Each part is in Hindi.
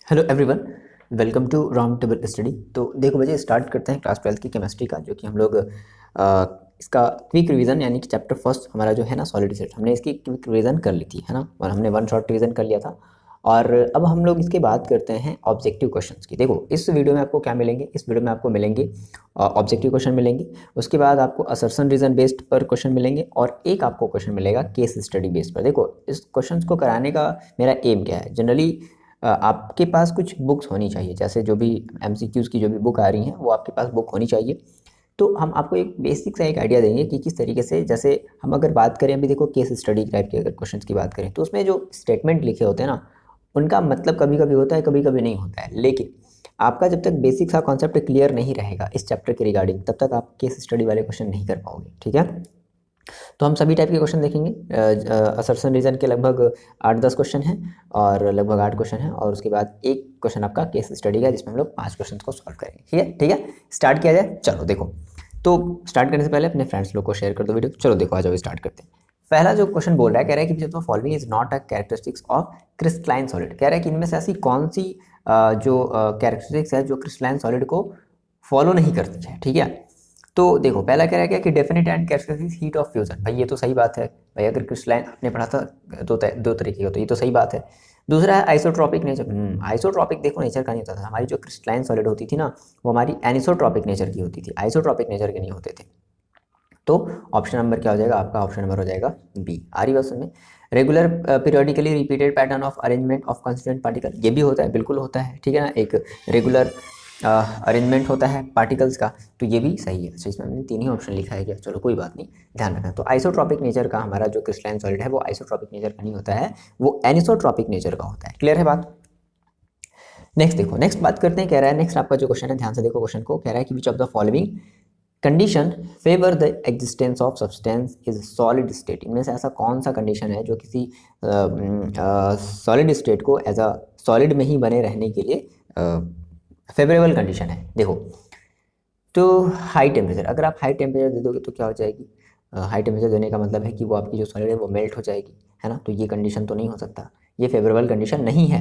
Hello everyone, welcome to round table study. तो देखो बच्चे, स्टार्ट करते हैं क्लास 12 की केमिस्ट्री का, जो कि हम लोग इसका क्विक रिवीजन यानी कि चैप्टर फर्स्ट हमारा जो है ना सॉलिड स्टेट, हमने इसकी क्विक रिवीजन कर ली थी, है ना। और हमने वन शॉट रिवीजन कर लिया था। और अब हम लोग इसके बात करते हैं ऑब्जेक्टिव क्वेश्चंस की। देखो इस वीडियो में आपको क्या मिलेंगे, इस वीडियो में आपको मिलेंगे ऑब्जेक्टिव क्वेश्चन मिलेंगे, उसके बाद आपको असर्शन रीजन बेस्ड पर क्वेश्चन मिलेंगे, और एक आपको क्वेश्चन मिलेगा केस स्टडी बेस्ड पर। देखो इस क्वेश्चन को कराने का मेरा एम क्या है, जनरली आपके पास कुछ बुक्स होनी चाहिए, जैसे जो भी एमसीक्यूज़ की जो भी बुक आ रही हैं वो आपके पास बुक होनी चाहिए। तो हम आपको एक बेसिक सा एक आइडिया देंगे कि किस तरीके से, जैसे हम अगर बात करें अभी देखो केस स्टडी टाइप के अगर क्वेश्चंस की बात करें, तो उसमें जो स्टेटमेंट लिखे होते हैं ना, उनका मतलब कभी कभी होता है, कभी कभी नहीं होता है। लेकिन आपका जब तक बेसिक सा कॉन्सेप्ट क्लियर नहीं रहेगा इस चैप्टर के रिगार्डिंग, तब तक आप केस स्टडी वाले क्वेश्चन नहीं कर पाओगे, ठीक है। तो हम सभी टाइप के क्वेश्चन देखेंगे। असर्शन रीजन के लगभग 8-10 क्वेश्चन हैं, और लगभग 8 क्वेश्चन हैं, और उसके बाद एक क्वेश्चन आपका केस स्टडी का, जिसमें हम लोग 5 क्वेश्चन को सॉल्व करेंगे, ठीक है। ठीक है, स्टार्ट किया जाए। चलो देखो, तो स्टार्ट करने से पहले अपने फ्रेंड्स लोग को शेयर कर दो वीडियो। चलो देखो, आ जाओ स्टार्ट करते हैं। पहला जो क्वेश्चन बोल रहा है, कह रहा है कि following is not a characteristics of crystalline solid. कह रहा है कि इनमें से ऐसी कौन सी जो कैरेक्टरिस्टिक्स है जो क्रिस्टलाइन सॉलिड को फॉलो नहीं करती है, ठीक है। तो देखो पहला कह रहा है क्या कि definite and characteristic heat of fusion. भाई ये तो सही बात है भाई, अगर क्रिस्टलाइन आपने पढ़ा था दो तरीके का, तो ये तो सही बात है। दूसरा है आइसोट्रॉपिक नेचर। आइसोट्रॉपिक देखो नेचर का नहीं होता था। हमारी जो क्रिस्टलाइन सॉलिड होती थी ना, वो हमारी एनिसोट्रॉपिक नेचर की होती थी, आइसोट्रॉपिक नेचर के नहीं होते थे। तो ऑप्शन नंबर क्या हो जाएगा आपका? ऑप्शन नंबर हो जाएगा बी। आ रही बात समझ? Regular periodically repeated pattern of arrangement of constituent particle, ये भी होता है, बिल्कुल होता है, ठीक है ना। एक रेगुलर अरेंजमेंट होता है पार्टिकल्स का, तो ये भी सही है। अच्छा, इसमें हमने 3 ही ऑप्शन लिखा है क्या? चलो कोई बात नहीं, ध्यान रखना। तो आइसोट्रॉपिक नेचर का हमारा जो क्रिस्टलाइन सॉलिड है वो आइसोट्रॉपिक नेचर का नहीं होता है, वो एनिसोट्रॉपिक नेचर का होता है। क्लियर है बात? नेक्स्ट देखो, नेक्स्ट बात करते हैं। कह रहा है नेक्स्ट आपका जो क्वेश्चन है, ध्यान से देखो क्वेश्चन को। कह रहा है कि which of the following condition favour the existence of substance is solid state. इनमें से ऐसा कौन सा कंडीशन है जो किसी सॉलिड स्टेट को एज अ सॉलिड में ही बने रहने के लिए फेवरेबल कंडीशन है? देखो, तो हाई टेम्परेचर, अगर आप हाई टेम्परेचर दे दोगे तो क्या हो जाएगी? हाई टेम्परेचर देने का मतलब है कि वो आपकी जो सॉलिड है वो मेल्ट हो जाएगी, है ना। तो ये कंडीशन तो नहीं हो सकता, ये फेवरेबल कंडीशन नहीं है।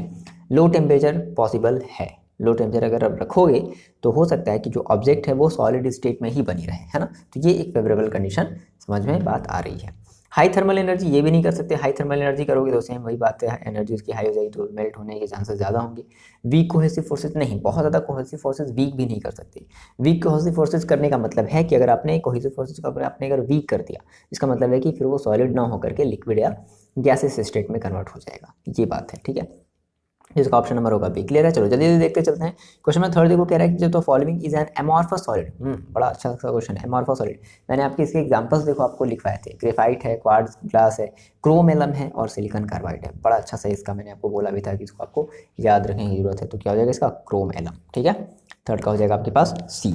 लो टेम्परेचर पॉसिबल है। लो टेम्परेचर अगर आप रखोगे तो हो सकता है कि जो ऑब्जेक्ट है वो सॉलिड स्टेट में ही बनी रहे, है ना। तो ये एक फेवरेबल कंडीशन, समझ में बात आ रही है। हाई थर्मल एनर्जी, ये भी नहीं कर सकते। हाई थर्मल एनर्जी करोगे तो सेम वही बात है, एनर्जी उसकी हाई हो जाएगी तो मेल्ट होने के चांसेस ज़्यादा होंगे। वीक कोहेसिव फोर्सेज, नहीं, बहुत ज़्यादा कोहेसिव फोर्सेज वीक भी नहीं कर सकते। वीक कोहेसिव फोर्सेज करने का मतलब है कि अगर आपने कोहेसिव फोर्सेज को आपने अगर वीक कर दिया, इसका मतलब है कि फिर वो सॉलिड ना होकर के लिक्विड या गैसेस स्टेट में कन्वर्ट हो जाएगा, ये बात है, ठीक है। जिसका ऑप्शन नंबर होगा बी। क्लियर है? चलो जल्दी जल्दी देखते चलते हैं। क्वेश्चन नंबर 3 देखो, कह रहा है कि जो तो following is an amorphous solid. बड़ा अच्छा सा क्वेश्चन है, एमॉर्फस सॉलिड। मैंने आपके इसके एग्जांपल्स देखो आपको लिखवाए थे, ग्रेफाइट है, क्वार्ट्ज ग्लास है, क्रोम एलम है, और सिलिकॉन कार्बाइड है। बड़ा अच्छा सा इसका मैंने आपको बोला भी था कि इसको आपको याद रखने की जरूरत है। तो क्या हो जाएगा इसका? क्रोम एलम, ठीक है। थर्ड का हो जाएगा आपके पास सी।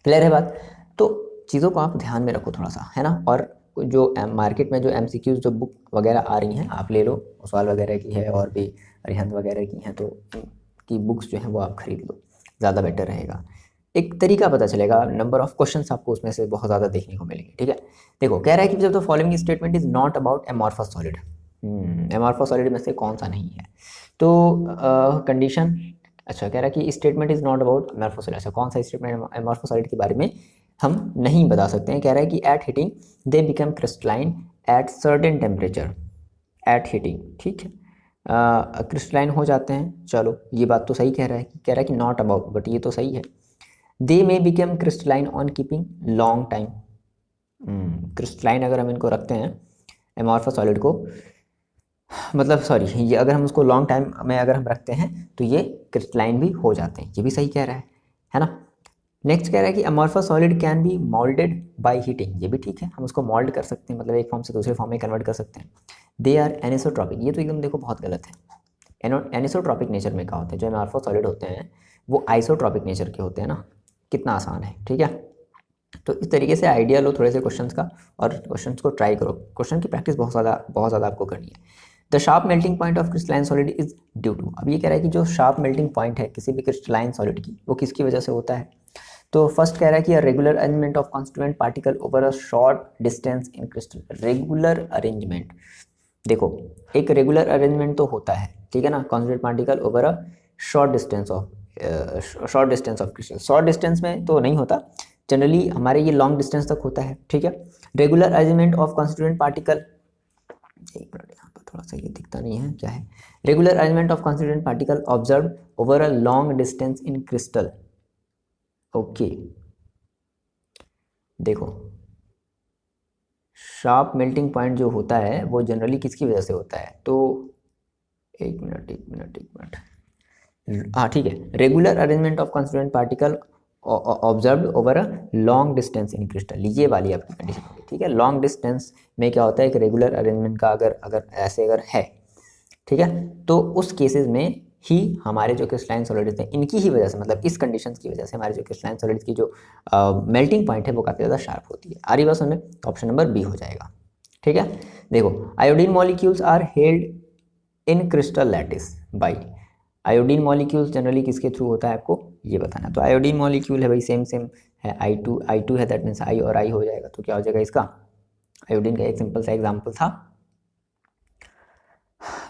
क्लियर है बात? तो चीज़ों को आप ध्यान में रखो थोड़ा सा, है ना। और जो मार्केट में जो एमसीक्यूज जो बुक वगैरह आ रही हैं आप ले लो, सवाल वगैरह की है और भी अरिहंत वगैरह की हैं, तो की बुक्स जो हैं वो आप खरीद लो, ज़्यादा बेटर रहेगा। एक तरीका पता चलेगा, नंबर ऑफ क्वेश्चंस आपको उसमें से बहुत ज़्यादा देखने को मिलेंगे, ठीक है। देखो कह रहा है कि जब the following statement is not about amorphous solid. Amorphous solid में से कौन सा नहीं है? तो कंडीशन, अच्छा कह रहा है कि statement is not about amorphous solid. अच्छा, कौन सा स्टेटमेंट एमॉर्फस सॉलिड के बारे में हम नहीं बता सकते हैं? कह रहा है कि at heating they become crystalline at certain temperature. At heating, ठीक है, क्रिस्टलाइन हो जाते हैं। चलो ये बात तो सही कह रहा है, कह रहा है कि नॉट अबाउट, बट ये तो सही है। They may become crystalline on keeping long time. Crystalline अगर हम इनको रखते हैं एमॉर्फस सॉलिड को, मतलब सॉरी, ये अगर हम उसको लॉन्ग टाइम में अगर हम रखते हैं तो ये क्रिस्टलाइन भी हो जाते हैं, ये भी सही कह रहा है ना। नेक्स्ट कह रहा है कि amorphous solid can be moulded by heating. ये भी ठीक है, हम उसको मोल्ड कर सकते हैं, मतलब एक फॉर्म से दूसरे फॉर्म में कन्वर्ट कर सकते हैं। दे आर एनिसोट्रॉपिक, ये तो एकदम देखो बहुत गलत है। एनिसोट्रॉपिक नेचर में क्या होते हैं? जो अमॉर्फस सॉलिड होते हैं वो आइसोट्रॉपिक नेचर के होते हैं ना। कितना आसान है, ठीक है। तो इस तरीके से आइडिया लो थोड़े से क्वेश्चंस का, और क्वेश्चंस को ट्राई करो। क्वेश्चन की प्रैक्टिस बहुत ज़्यादा आपको करनी है। The sharp melting point of crystalline solid is due to. अब ये कह रहा है कि जो शार्प मेल्टिंग पॉइंट है किसी भी क्रिस्टलाइन सॉलिड की, वो किसकी वजह से होता है? तो फर्स्ट कह रहा है कि regular arrangement of constituent particle over a short distance in crystal. Regular arrangement, देखो एक रेगुलर अरेंजमेंट तो होता है, ठीक है ना, concentrated particle over a short distance of crystal. Short distance में तो नहीं होता, जनरली हमारे ये लॉन्ग डिस्टेंस तक होता है, ठीक है। Regular arrangement of constituent particle, एक मिनट यहाँ पर थोड़ा सा ये दिखता नहीं है, क्या है, regular arrangement of constituent particle observe over a long distance in crystal. Okay, देखो शार्प मेल्टिंग पॉइंट जो होता है वो जनरली किसकी वजह से होता है, तो एक मिनट, हाँ ठीक है, regular arrangement of constituent particle observe over a long distance in crystal, ये वाली आपकी कंडीशन होगी, ठीक है। लॉन्ग डिस्टेंस में क्या होता है कि रेगुलर अरेंजमेंट का अगर ऐसे है, ठीक है, तो उस केसेस में ही हमारे जो क्रिस्टलाइन सॉलिड्स हैं इनकी ही वजह से, मतलब इस कंडीशंस की वजह से हमारे जो क्रिस्टलाइन सॉलिड्स की जो मेल्टिंग पॉइंट है वो काफ़ी ज़्यादा शार्प होती है। आ रही बात समझ में, ऑप्शन नंबर बी हो जाएगा, ठीक है। देखो iodine molecules are held in crystal lattice by, iodine molecules generally किसके थ्रू होता है आपको ये बताना। तो आयोडीन मॉलिक्यूल है भाई, सेम है, I2 है, दैट मीन्स I और I हो जाएगा, तो क्या हो जाएगा इसका, आयोडीन का एक सिंपल सा एग्जाम्पल था,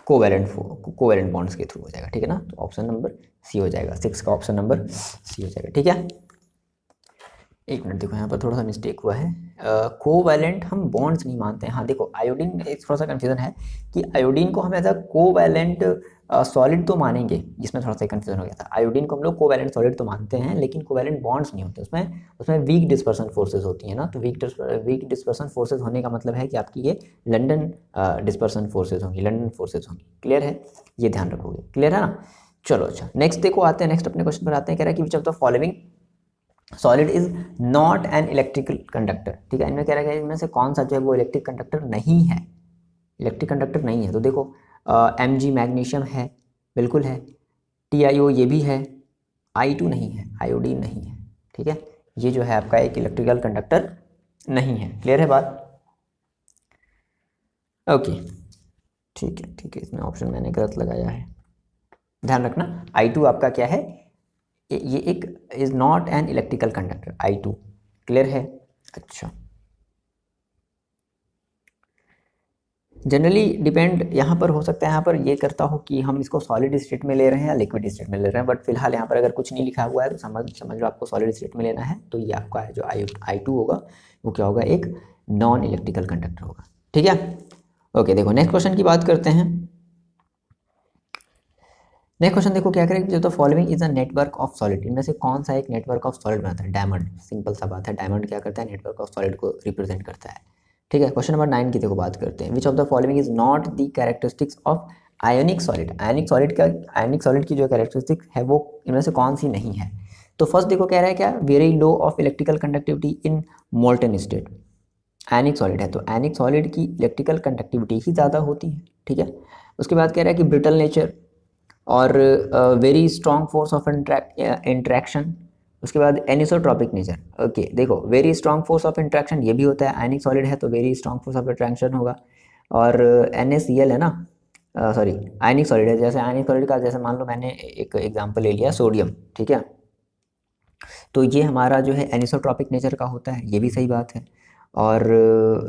कोवैलेंट बॉन्ड्स के थ्रू हो जाएगा, ठीक है ना। तो ऑप्शन नंबर सी हो जाएगा, 6 का ऑप्शन नंबर सी हो जाएगा, ठीक है। एक मिनट, देखो यहाँ पर थोड़ा सा मिस्टेक हुआ है, कोवैलेंट हम बॉन्ड्स नहीं मानते हैं। हाँ देखो आयोडीन, एक थोड़ा सा कंफ्यूजन है कि आयोडीन को हम एज अ कोवैलेंट सॉलिड तो मानेंगे, जिसमें थोड़ा सा कंफ्यूजन हो गया था। आयोडीन को हम लोग कोवैलेंट सॉलिड तो मानते हैं, लेकिन कोवैलेंट बॉन्ड्स नहीं होते, उसमें वीक डिस्पर्सन फोर्सेज होती हैं ना। तो वीक डिस्पर्सन फोर्सेज होने का मतलब है कि आपकी ये लंडन डिस्पर्सन फोर्सेज होंगी, लंडन फोर्सेज होंगी, क्लियर है, ये ध्यान रखोगे, क्लियर है ना। चलो अच्छा, नेक्स्ट देखो आते हैं, नेक्स्ट अपने क्वेश्चन पर आते हैं, कह रहा है कि which of the following solid is not an electrical conductor, ठीक है। इनमें कह रहा है इनमें से कौन सा जो है वो इलेक्ट्रिक कंडक्टर नहीं है, इलेक्ट्रिक कंडक्टर नहीं है। तो देखो Mg मैग्नीशियम है, बिल्कुल है, TiO ये भी है, I2 नहीं है, आयोडीन नहीं है, ठीक है। ये जो है आपका एक इलेक्ट्रिकल कंडक्टर नहीं है, क्लियर है बात, ओके ठीक है, इसमें ऑप्शन मैंने गलत लगाया है, ध्यान रखना। I2 आपका क्या है, ये एक is not an electrical conductor, I2, clear है। अच्छा, जनरली डिपेंड यहाँ पर हो सकता है, यहाँ पर ये करता हो कि हम इसको सॉलिड स्टेट में ले रहे हैं या लिक्विड स्टेट में ले रहे हैं, बट फिलहाल यहाँ पर अगर कुछ नहीं लिखा हुआ है तो समझ लो आपको सॉलिड स्टेट में लेना है। तो ये आपका है जो I2 होगा वो क्या होगा, एक नॉन इलेक्ट्रिकल कंडक्टर होगा, ठीक है। ओके, देखो नेक्स्ट क्वेश्चन की बात करते हैं। नेक्स्ट क्वेश्चन देखो क्या करें, जो तो following is a network of solid, इनमें से कौन सा एक नेटवर्क ऑफ सॉलिड बनाता है, डायमंड, सिंपल सा बात है, डायमंड क्या करता है, नेटवर्क ऑफ सॉलिड को रिप्रेजेंट करता है, ठीक है। क्वेश्चन नंबर 9 की देखो बात करते हैं, विच of the following is not the characteristics of ionic solid, ionic solid की जो कैरेक्टरिस्टिक है वो इनमें से कौन सी नहीं है। तो फर्स्ट देखो कह रहा है क्या, very low of electrical conductivity in molten state, ionic solid है तो आयनिक सॉलिड की इलेक्ट्रिकल कंडक्टिविटी ही ज़्यादा होती है, ठीक है। उसके बाद कह रहा है कि ब्रिटल नेचर और very strong force of interaction, उसके बाद एनिसोट्रॉपिक नेचर। ओके देखो, very strong force of interaction ये भी होता है, आयनिक सॉलिड है तो very strong force of interaction होगा। और NaCl है ना, सॉरी आयनिक सॉलिड है, जैसे आयनिक सॉलिड का जैसे मान लो मैंने एक एग्जांपल ले लिया सोडियम, ठीक है, तो ये हमारा जो है एनिसोट्रॉपिक नेचर का होता है, ये भी सही बात है। और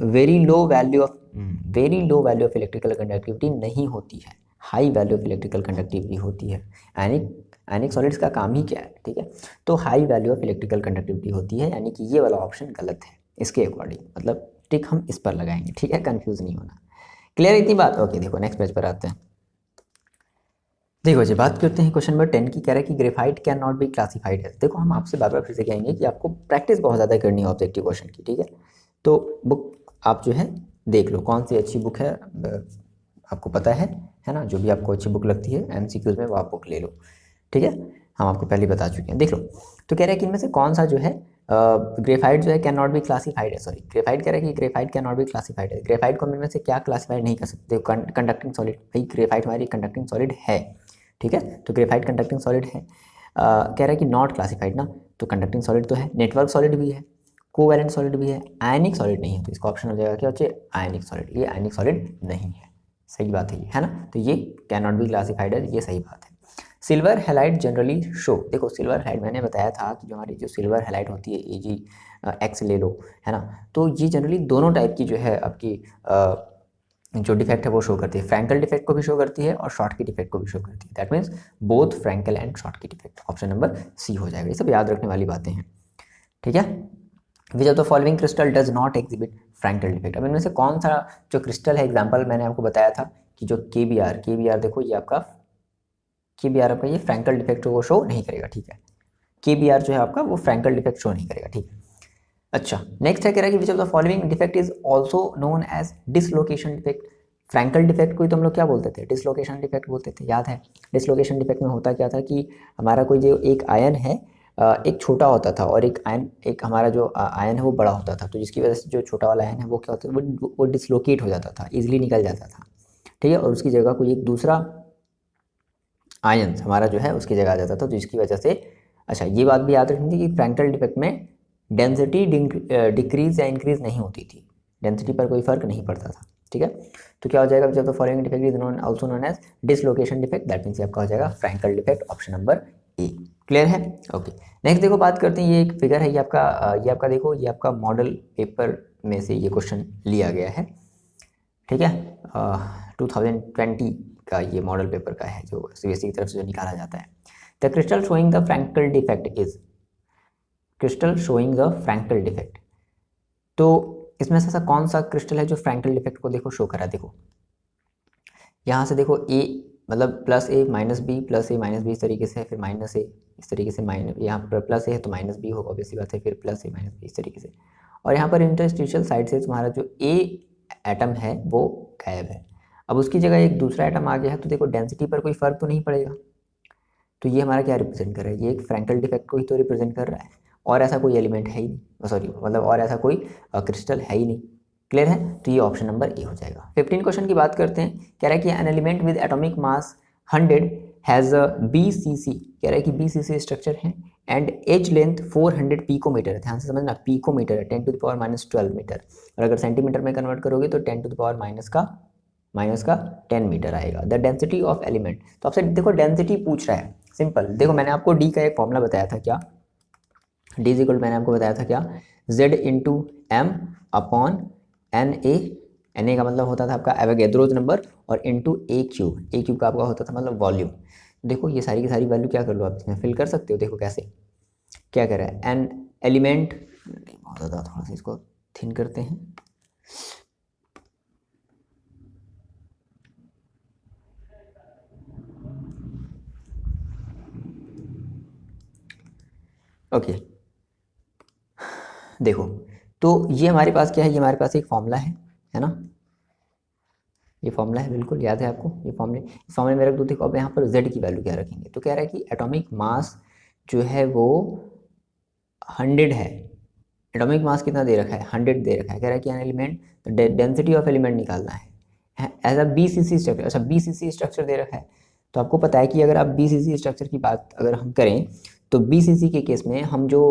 very low value of electrical conductivity नहीं होती है, high value of electrical conductivity होती है। आयनिक सॉलिड्स का काम ही क्या है, ठीक है, तो high value of electrical conductivity होती है, यानी कि ये वाला ऑप्शन गलत है इसके अकॉर्डिंग, मतलब टिक हम इस पर लगाएंगे, ठीक है, कंफ्यूज नहीं होना, क्लियर इतनी बात। ओके देखो नेक्स्ट पेज पर आते हैं। देखो जी बात करते हैं क्वेश्चन नंबर 10 की, कह रहा है कि graphite can not be classified as. देखो हम आपसे बार बार फिर से कहेंगे कि आपको प्रैक्टिस बहुत ज़्यादा करनी है ऑब्जेक्टिव क्वेश्चन की, ठीक है। तो बुक आप जो है देख लो कौन सी अच्छी बुक है, आपको पता है ना, जो भी आपको अच्छी बुक लगती है MCQs में वो आप बुक ले लो, ठीक है, हम आपको पहले बता चुके हैं, देख लो। तो कह रहा है कि इनमें से कौन सा जो है ग्रेफाइट जो है कैन नॉट बी क्लासिफाइड है, सॉरी ग्रेफाइट कह रहा है कि graphite can not be classified है। ग्रेफाइट को हम इनमें से क्या क्लासिफाइड नहीं कर सकते, कंडक्टिंग सॉलिड, भाई ग्रेफाइट हमारी कंडक्टिंग सॉलिड है, ठीक है, तो ग्रेफाइट कंडक्टिंग सॉलिड है। कह रहा है कि नॉट क्लासिफाइड ना, तो कंडक्टिंग सॉलिड तो है, नेटवर्क सॉलिड भी है, कोवैलेंट सॉलिड भी है, आयनिक सॉलिड नहीं है, तो इसका ऑप्शन हो जाएगा क्या बच्चे, आयनिक सॉलिड, ये आयनिक सॉलिड नहीं है, सही बात है ये, है ना, तो ये कैन नॉट बी क्लासिफाइड है, ये सही बात है। सिल्वर हैलाइड जनरली शो, देखो सिल्वर हैलाइड मैंने बताया था कि जो हमारी जो सिल्वर हैलाइड होती है AgX ले लो, है ना, तो ये जनरली दोनों टाइप की जो है आपकी जो डिफेक्ट है वो शो करती है, फ्रैंकल डिफेक्ट को भी शो करती है और शॉर्टकी डिफेक्ट को भी शो करती है। That means both Frenkel and Schottky defect. Option number C हो जाएगा। ये सब याद रखने वाली बातें हैं, ठीक है। Which of the following crystal does not exhibit Frenkel defect. अब इनमें से कौन सा जो क्रिस्टल है, एग्जाम्पल मैंने आपको बताया था कि जो के बी आर देखो, ये आपका के बी आर आपका ये फ्रैंकल डिफेक्ट को शो नहीं करेगा, ठीक है। के बी आर जो है आपका वो फ्रैंकल डिफेक्ट शो नहीं करेगा, ठीक है। अच्छा, नेक्स्ट है कह रहा है कि which of the following defect is also known as dislocation defect. Frenkel defect को ही तो हम लोग क्या बोलते थे, डिसलोकेशन डिफेक्ट बोलते थे, याद है। डिसलोकेशन डिफेक्ट में होता क्या था कि हमारा कोई जो एक आयन है, एक छोटा होता था और एक हमारा जो आयन है वो बड़ा होता था, तो जिसकी वजह से जो छोटा वाला आयन है वो क्या होता था, वो डिसलोकेट हो जाता था, ईजिली निकल जाता था, ठीक है। और उसकी जगह कोई एक दूसरा आयन हमारा जो है उसकी जगह आ जाता था, तो जिसकी वजह से, अच्छा ये बात भी याद रखनी थी कि फ्रैंकल डिफेक्ट में डेंसिटी डिक्रीज या इंक्रीज नहीं होती थी, डेंसिटी पर कोई फर्क नहीं पड़ता था, ठीक है। तो क्या हो जाएगा, जब the following defect is known also known as dislocation defect, that means आपका हो जाएगा Frenkel defect, option number A. Clear है, ओके। नेक्स्ट देखो, बात करते हैं, ये एक फिगर है, ये आपका देखो, ये आपका मॉडल पेपर में से ये क्वेश्चन लिया गया है, ठीक है। 2020 का ये मॉडल पेपर का है, जो सीबीएसई की तरफ से जो निकाला जाता है। The crystal showing the Frenkel defect is, crystal showing the Frenkel defect, तो इसमें से ऐसा कौन सा क्रिस्टल है जो फ्रैंकल डिफेक्ट को देखो शो करा। देखो यहाँ से देखो, ए मतलब प्लस ए माइनस बी, प्लस ए माइनस बी इस तरीके से, फिर माइनस ए इस तरीके से, माइनस यहाँ पर प्लस ए है तो माइनस बी होगा, ऑब्वियसली बात है, फिर प्लस ए माइनस बी इस तरीके से। और यहाँ पर इंटरस्टिशियल साइड से तुम्हारा जो ए एटम है वो गायब है। अब उसकी जगह एक दूसरा एटम आ गया है, तो देखो डेंसिटी पर कोई फर्क तो नहीं पड़ेगा, तो ये हमारा क्या रिप्रेजेंट कर रहा है, ये एक फ्रैंकल डिफेक्ट को ही तो रिप्रेजेंट कर रहा है, और ऐसा कोई एलिमेंट है ही नहीं, सॉरी मतलब और ऐसा कोई क्रिस्टल है ही नहीं। क्लियर है, तो ये ऑप्शन नंबर ए हो जाएगा। 15 क्वेश्चन की बात करते हैं, कह रहा है कि an element with atomic mass 100 has a BCC, कह रहा है कि BCC स्ट्रक्चर है एंड एज लेंथ 400 पिकोमीटर, ध्यान से समझना, पिकोमीटर है 10 टू द पावर -12 मीटर, और अगर सेंटीमीटर में कन्वर्ट करोगे तो 10 टू द पावर माइनस का 10 मीटर आएगा। द डेंसिटी ऑफ एलिमेंट, तो आपसे देखो डेंसिटी पूछ रहा है, सिंपल देखो, मैंने आपको डी का एक फॉर्मूला बताया था, क्या डी इज इक्वल, मैंने आपको बताया था क्या, Z into M upon N A का मतलब होता था आपका एवोगैड्रोस नंबर, और इंटू ए क्यूब का आपका होता था मतलब वॉल्यूम। देखो ये सारी की सारी वैल्यू क्या कर लो आप इसमें फिल कर सकते हो। देखो कैसे, क्या कह रहा है, एन एलिमेंट, बहुत ज़्यादा थोड़ा सा इसको थिन करते हैं, ओके। देखो तो ये हमारे पास क्या है, ये हमारे पास एक फॉर्मूला है ना, ये फॉर्मूला है, बिल्कुल याद है आपको, ये इस फॉर्मूले में रख दो। देखो अब यहाँ पर Z की वैल्यू क्या रखेंगे, तो कह रहा है कि एटॉमिक मास जो है वो 100 है, एटॉमिक मास कितना दे रखा है, 100 दे रखा है, कह रहा है कि एन एलिमेंट, तो डेंसिटी ऑफ एलिमेंट निकालना है एज अ BCC स्ट्रक्चर। अच्छा BCC स्ट्रक्चर दे रखा है, तो आपको पता है कि अगर आप BCC स्ट्रक्चर की बात अगर हम करें, तो BCC के केस में हम जो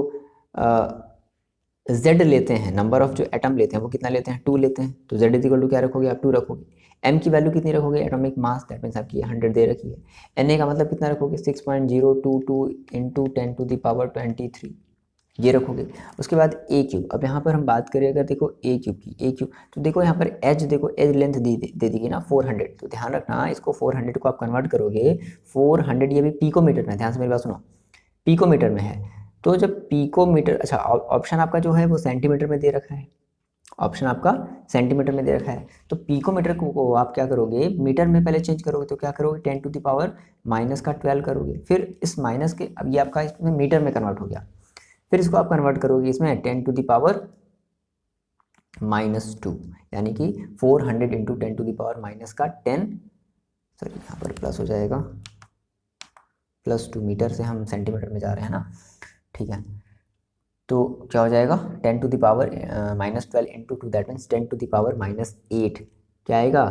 Z लेते हैं, नंबर ऑफ जो एटम लेते हैं वो कितना लेते हैं, 2 लेते हैं, तो Z इज इक्वल टू क्या रखोगे आप, 2 रखोगे। M की वैल्यू कितनी रखोगे, एटॉमिक मास, दैट मीन्स आपकी 100 दे रखी है। Na का मतलब कितना रखोगे, 6.022 इंटू 10 टू द पावर 23, ये रखोगे। उसके बाद ए क्यूब, अब यहाँ पर हम बात करें अगर देखो ए क्यूब की, ए क्यूब, तो देखो यहाँ पर एज, देखो एज लेंथ दे दी ना 400, तो ध्यान रखना इसको 400 को आप कन्वर्ट करोगे 400, ये भी पिकोमीटर में, ध्यान से मेरी बात सुनो, पिकोमीटर में है, तो जब पिकोमीटर, अच्छा ऑप्शन आपका जो है वो सेंटीमीटर में दे रखा है, ऑप्शन आपका सेंटीमीटर में दे रखा है, तो पिकोमीटर को आप क्या करोगे, मीटर में पहले चेंज करोगे, तो क्या करोगे 10 टू द पावर -12 करोगे, फिर इस माइनस के, अब ये आपका इसमें मीटर में कन्वर्ट हो गया, फिर इसको आप कन्वर्ट करोगे इसमें 10 टू द पावर -2, यानी कि 400 into 10 to the power -10, sorry यहाँ पर प्लस हो जाएगा, +2 मीटर से हम सेंटीमीटर में जा रहे हैं ना, ठीक है। तो क्या हो जाएगा 10 to the power -12 into 2, that means 10 to the power -8, क्या आएगा,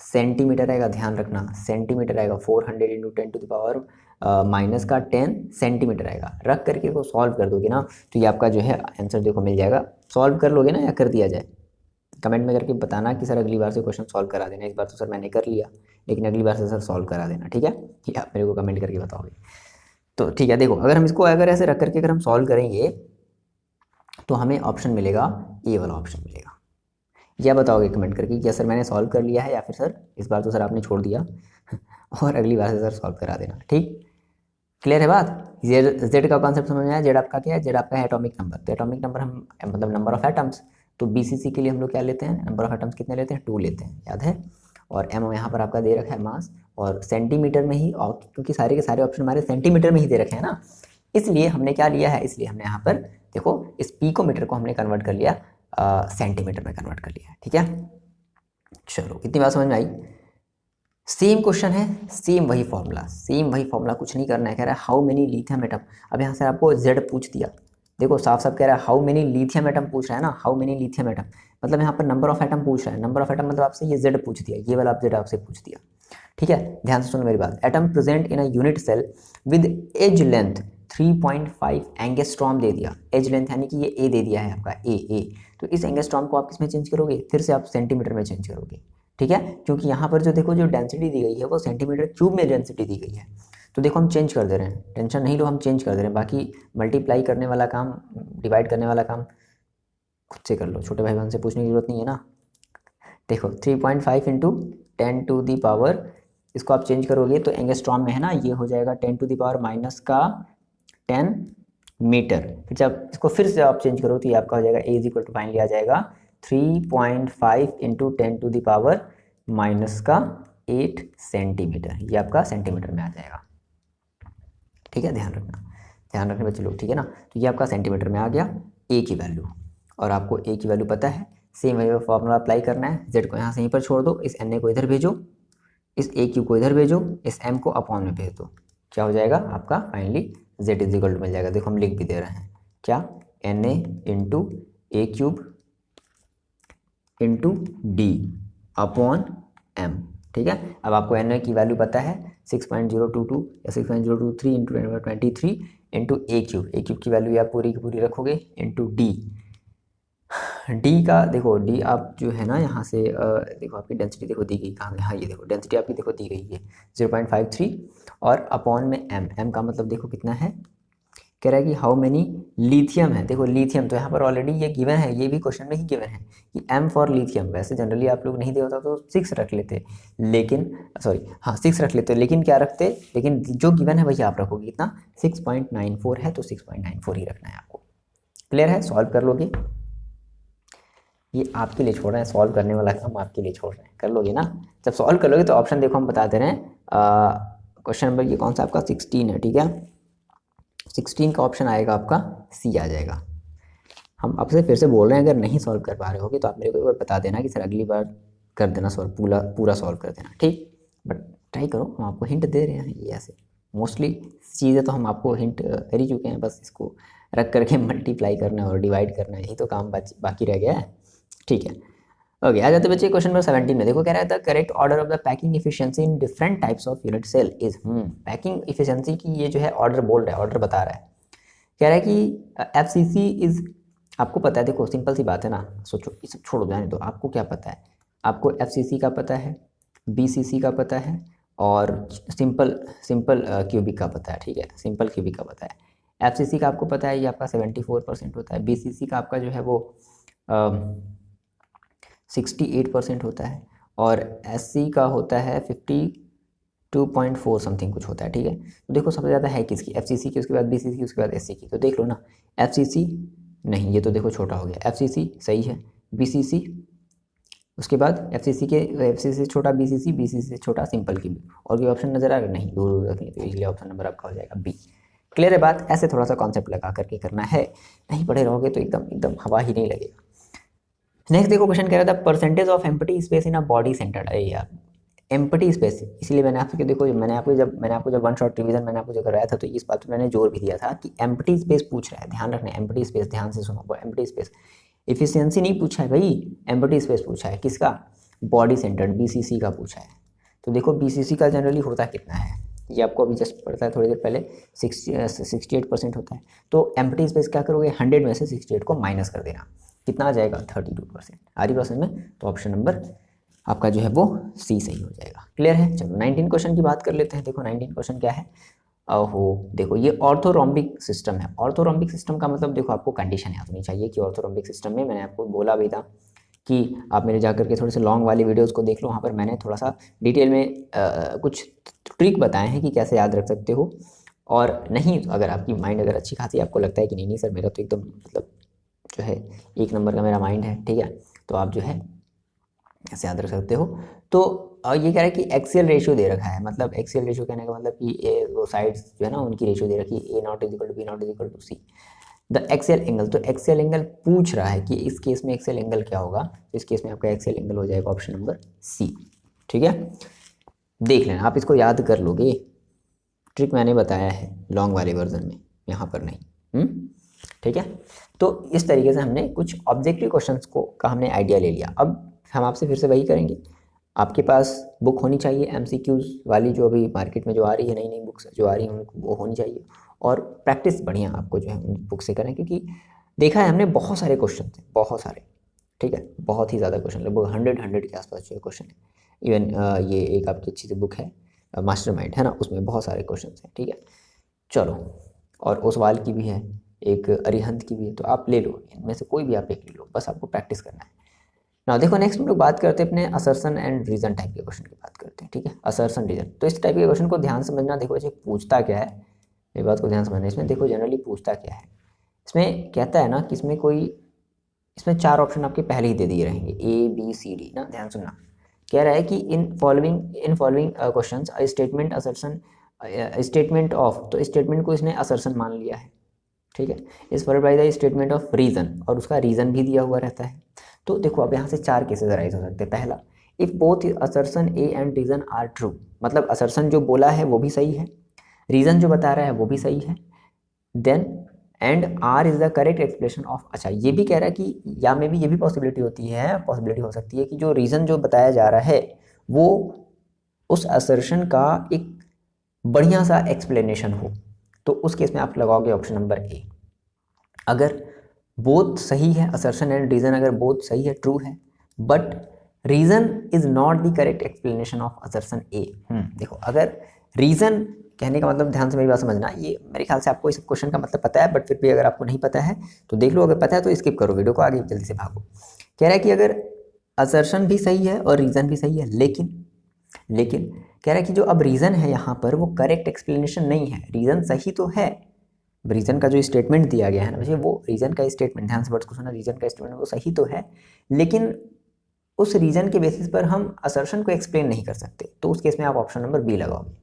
सेंटीमीटर आएगा, ध्यान रखना सेंटीमीटर आएगा, 400 into 10 to the power -10 centimetre आएगा। रख करके इसको सॉल्व कर दोगे ना, तो ये आपका जो है आंसर देखो मिल जाएगा। सॉल्व कर लोगे ना या कर दिया जाए, कमेंट में करके बताना कि सर अगली बार से क्वेश्चन सॉल्व करा देना, इस बार तो सर मैंने कर लिया, लेकिन अगली बार से सर सॉल्व करा देना, ठीक है, ये आप मेरे को कमेंट करके बताओगे। तो ठीक है, देखो अगर हम इसको अगर ऐसे रख करके अगर हम सॉल्व करेंगे तो हमें ऑप्शन मिलेगा, ए वाला ऑप्शन मिलेगा। या बताओगे कमेंट करके कि सर मैंने सॉल्व कर लिया है, या फिर सर इस बार तो सर आपने छोड़ दिया और अगली बार से सर सॉल्व करा देना। ठीक, क्लियर है बात। जेड का कॉन्सेप्ट समझ में आया। जेड आपका क्या है? जेड आपका है एटॉमिक नंबर। तो एटॉमिक नंबर हम मतलब नंबर ऑफ एटम्स, तो बीसीसी के लिए हम लोग क्या लेते हैं? नंबर ऑफ एटम्स कितने लेते हैं? 2 लेते हैं, याद है। और एम यहाँ पर आपका दे रखा है मास, और सेंटीमीटर में ही, और क्योंकि सारे के सारे ऑप्शन हमारे सेंटीमीटर में ही दे रखे हैं ना, इसलिए हमने क्या लिया है, इसलिए हमने यहाँ पर देखो इस पिकोमीटर को हमने कन्वर्ट कर लिया सेंटीमीटर में कन्वर्ट कर लिया। ठीक है, चलो इतनी बात समझ में आई। सेम क्वेश्चन है, सेम वही फॉर्मूला, कुछ नहीं करना है। कह रहा है हाउ मेनी लिथियम एटम। अब यहाँ से आपको जेड पूछ दिया, देखो साफ साफ कह रहा है हाउ मेनी लिथियम एटम पूछ रहा है ना, हाउ मेनी लिथियम एटम, मतलब यहाँ पर नंबर ऑफ एटम पूछ रहा है। नंबर ऑफ एटम मतलब आपसे ये जेड पूछ दिया, ये वाला जेड आपसे पूछ दिया। ठीक है, ध्यान से सुनो मेरी बात। Atom present in a unit cell with edge length 3.5 angstrom दे दिया। एज लेंथ यानी कि ये ए दे दिया है आपका, ए। तो इस एंगस्ट्रॉम को आप किस में चेंज करोगे? फिर से आप सेंटीमीटर में चेंज करोगे। ठीक है, क्योंकि यहाँ पर जो देखो जो डेंसिटी दी गई है वो सेंटीमीटर क्यूब में डेंसिटी दी गई है। तो देखो हम चेंज कर दे रहे हैं, टेंशन नहीं लो, हम चेंज कर दे रहे हैं। बाकी मल्टीप्लाई करने वाला काम, डिवाइड करने वाला काम खुद से कर लो, छोटे भाई बहन से पूछने की जरूरत नहीं है ना। देखो 3.5 इंटू 10 टू दी पावर, इसको आप चेंज करोगे तो एंगस्ट्रॉम में है ना, ये हो जाएगा 10 टू दी पावर माइनस का 10 मीटर। फिर जब इसको फिर से आप चेंज करो तो ये आपका हो जाएगा A is equal to, finally आ जाएगा 3.5 into 10 to the power minus का 8 सेंटीमीटर। ये आपका सेंटीमीटर में आ जाएगा। ठीक है, ध्यान रखने बच्चे लोग। ठीक है ना, तो ये आपका सेंटीमीटर में आ गया ए की वैल्यू, और आपको ए की वैल्यू पता है। सेम वही फॉर्मूला अप्लाई करना है। जेड को यहाँ से यहीं पर छोड़ दो, इस एन ए को इधर भेजो, इस ए क्यू को इधर भेजो, इस एम को अपॉन में भेज दो, क्या हो जाएगा आपका finally Z is equal to मिल जाएगा। देखो हम लिख भी दे रहे हैं क्या, N A into A cube into D upon M. ठीक है, अब आपको एन ए की वैल्यू पता है 6.022 या 6.023 इंटू 23 इंटू ए क्यूब की वैल्यू आप पूरी की पूरी रखोगे इंटू डी। डी का देखो, डी आप जो है ना यहाँ से देखो आपकी डेंसिटी देखो दी गई कहाँ है, हाँ ये देखो डेंसिटी आपकी देखो दी गई है 0.53, और अपॉन में एम का मतलब देखो कितना है, कह रहा है कि हाउ मेनी लिथियम है। देखो लिथियम तो यहाँ पर ऑलरेडी ये गिवन है, ये भी क्वेश्चन में ही गिवन है कि एम फॉर लिथियम। वैसे जनरली आप लोग नहीं दे होता तो 6 रख लेते, लेकिन सॉरी हाँ 6 रख लेते, लेकिन क्या रखते, लेकिन जो गिवन है वही आप रखोगे। कितना? 6.94 है, तो 6.94 ही रखना है आपको। क्लियर है? सॉल्व कर लोगे, ये आपके लिए छोड़ रहे हैं, सॉल्व करने वाला काम आपके लिए छोड़ रहे हैं, कर लोगे ना। जब सॉल्व कर लोगे तो ऑप्शन देखो हम बता दे रहे हैं। क्वेश्चन नंबर ये कौन सा आपका 16 है। ठीक है, 16 का ऑप्शन आएगा आपका सी आ जाएगा। हम आपसे फिर से बोल रहे हैं, अगर नहीं सॉल्व कर पा रहे होगे तो आप मेरे को एक बार बता देना कि सर अगली बार कर देना सॉल्व, पूरा सॉल्व कर देना। ठीक, बट ट्राई करो, हम आपको हिंट दे रहे हैं। ये ऐसे मोस्टली चीज़ें तो हम आपको हिंट कर ही चुके हैं, बस इसको रख करके मल्टीप्लाई करना और डिवाइड करना, यही तो काम बाकी रह गया है। ठीक है, ओके, आ जाते बच्चे क्वेश्चन नंबर 17 में। देखो कह रहा है the correct order of the packing efficiency in different types of unit cell is. Packing efficiency की ये जो है ऑर्डर बोल रहा है, ऑर्डर बता रहा है। कह रहा है कि एफसीसी इज, आपको पता है, देखो सिंपल सी बात है ना, सोचो इसे छोड़ो जाने दो। आपको क्या पता है? आपको एफसीसी का पता है, बीसीसी का पता है, और सिंपल क्यूबिक का पता है। ठीक है, सिंपल क्यूबिक का पता है। एफसीसी का आपको पता है ये आपका 74% होता है। बीसीसी का आपका जो है वो 68% होता है, और एससी का होता है 52.4 समथिंग कुछ होता है। ठीक है, तो देखो सबसे ज़्यादा है किसकी? एफसीसी की, उसके बाद बीसीसी की, उसके बाद एससी की। तो देख लो ना, एफसीसी नहीं, ये तो देखो छोटा हो गया। एफसीसी सही है, बीसीसी उसके बाद एफसीसी छोटा, बीसीसी से छोटा सिंपल की भी, और कोई ऑप्शन नजर आ रहा नहीं, दूर रखनी, तो इसलिए ऑप्शन नंबर आपका हो जाएगा बी। क्लियर है बात? ऐसे थोड़ा सा कॉन्सेप्ट लगा करके करना है, नहीं पढ़े रहोगे तो एकदम हवा ही नहीं लगेगा। नेक्स्ट देखो क्वेश्चन कह रहा था percentage of empty space in a body centred. अरे यार एम्प्टी स्पेस, इसलिए मैंने आपसे देखो मैंने आपको जब वन शॉट रिवीजन मैंने आपको जो कराया था तो इस बात पे मैंने जोर भी दिया था कि एम्प्टी स्पेस पूछ रहा है। ध्यान रखना, एम्प्टी स्पेस, ध्यान से सुनो, एम्प्टी स्पेस इफिशियंसी नहीं पूछा है भाई, एम्प्टी स्पेस पूछा है। किसका? बॉडी सेंटर्ड, बीसीसी का पूछा है। तो देखो बीसीसी का जनरली होता कितना है, ये आपको अभी जस्ट पढ़ता है थोड़ी देर पहले, 68% होता है। तो एम्प्टी स्पेस क्या करोगे, 100 में से 68 को माइनस कर देना, कितना आ जाएगा? 32%। आ रही परसेंट में, तो ऑप्शन नंबर आपका जो है वो सी सही हो जाएगा। क्लियर है? चलो 19 क्वेश्चन की बात कर लेते हैं। देखो 19 क्वेश्चन क्या है, ओहो देखो ये ऑर्थोरोम्बिक सिस्टम है। ऑर्थोरोम्बिक सिस्टम का मतलब देखो आपको कंडीशन याद होनी चाहिए कि ऑर्थोरोम्बिक सिस्टम में मैंने आपको बोला भी था कि आप मेरे जाकर के थोड़े से लॉन्ग वाली वीडियोस को देख लो, वहाँ पर मैंने थोड़ा सा डिटेल में कुछ ट्रिक बताए हैं कि कैसे याद रख सकते हो। और नहीं, अगर आपकी माइंड अगर अच्छी खासी आपको लगता है कि नहीं नहीं सर मेरा तो एकदम मतलब जो है 1 नंबर का मेरा माइंड है, ठीक है, तो आप जो है ऐसे याद रख सकते हो। तो ये कह रहा है कि एक्सियल रेशियो दे रखा है, मतलब एक्सियल रेशियो कहने का मतलब कि वो साइड्स जो है ना उनकी रेशियो दे रखी है, A0 is equal to B0 is equal to C। The axial angle, तो एक्सियल एंगल पूछ रहा है कि इस केस में एक्सियल एंगल क्या होगा, तो इस केस में आपका एक्सियल एंगल हो जाएगा ऑप्शन नंबर C। ठीक है, देख लेना, आप इसको याद कर लोगे, ट्रिक मैंने बताया है लॉन्ग वाले वर्जन में, यहाँ पर नहीं। ठीक है, तो इस तरीके से हमने कुछ ऑब्जेक्टिव क्वेश्चंस को का हमने आइडिया ले लिया। अब हम आपसे फिर से वही करेंगे, आपके पास बुक होनी चाहिए एमसीक्यूज़ वाली, जो अभी मार्केट में जो आ रही है, नई नई बुक्स जो आ रही हैं उनको वो होनी चाहिए, और प्रैक्टिस बढ़िया आपको जो है उन बुक से करें, क्योंकि देखा है हमने बहुत सारे क्वेश्चन थे, बहुत सारे, ठीक है, बहुत ही ज़्यादा क्वेश्चन, लगभग 100 के आसपास जो है क्वेश्चन है। इवन ये एक आपकी अच्छी सी बुक है मास्टरमाइंड, है ना, उसमें बहुत सारे क्वेश्चन हैं। ठीक है, चलो, और ओसवाल की भी है, एक अरिहंत की भी है, तो आप ले लो, इनमें से कोई भी आप एक ले लो, बस आपको प्रैक्टिस करना है ना। देखो नेक्स्ट हम लोग बात करते हैं अपने असर्शन एंड रीजन टाइप के क्वेश्चन की बात करते हैं। ठीक है, असर्शन रीजन, तो इस टाइप के क्वेश्चन को ध्यान समझना। देखो ये पूछता क्या है, ये बात को ध्यान समझना। इसमें देखो जनरली पूछता क्या है, इसमें कहता है ना कि इसमें 4 ऑप्शन आपके पहले ही दे दिए रहेंगे, ABCD ना, ध्यान सुनना। कह रहा है कि in following questions statement assertion statement of, तो स्टेटमेंट को इसने असर्शन मान लिया है, ठीक है, is followed by the statement of reason, और उसका रीजन भी दिया हुआ रहता है। तो देखो अब यहाँ से 4 केसेस अराइज हो सकते हैं। पहला, if both assertion A and reason are true, मतलब असर्शन जो बोला है वो भी सही है, रीजन जो बता रहा है वो भी सही है, then and R is the correct explanation of. अच्छा, ये भी कह रहा है कि या में भी ये भी पॉसिबिलिटी हो सकती है कि जो रीजन जो बताया जा रहा है वो उस असर्शन का एक बढ़िया सा एक्सप्लेनेशन हो, तो उस केस में आप लगाओगे ऑप्शन नंबर A। अगर बोथ सही है, असर्शन एंड रीजन अगर बोथ सही है, ट्रू है, but reason is not the correct explanation of assertion A। देखो, अगर रीजन कहने का मतलब, ध्यान से मेरी बात समझना, ये मेरे ख्याल से आपको इस क्वेश्चन का मतलब पता है, बट फिर भी अगर आपको नहीं पता है तो देख लो, अगर पता है तो स्किप करो वीडियो को, आगे जल्दी से भागो। कह रहा है कि अगर असर्शन भी सही है और रीजन भी सही है, लेकिन कह रहा है कि जो अब रीजन है यहाँ पर वो करेक्ट एक्सप्लेनेशन नहीं है। रीजन सही तो है, रीजन का जो स्टेटमेंट दिया गया है ना बच्चे, वो रीजन का स्टेटमेंट, ध्यान से वर्ड्स को सुना, रीजन का स्टेटमेंट वो सही तो है, लेकिन उस रीजन के बेसिस पर हम असर्शन को एक्सप्लेन नहीं कर सकते, तो उस केस में आप ऑप्शन नंबर बी लगाओगे।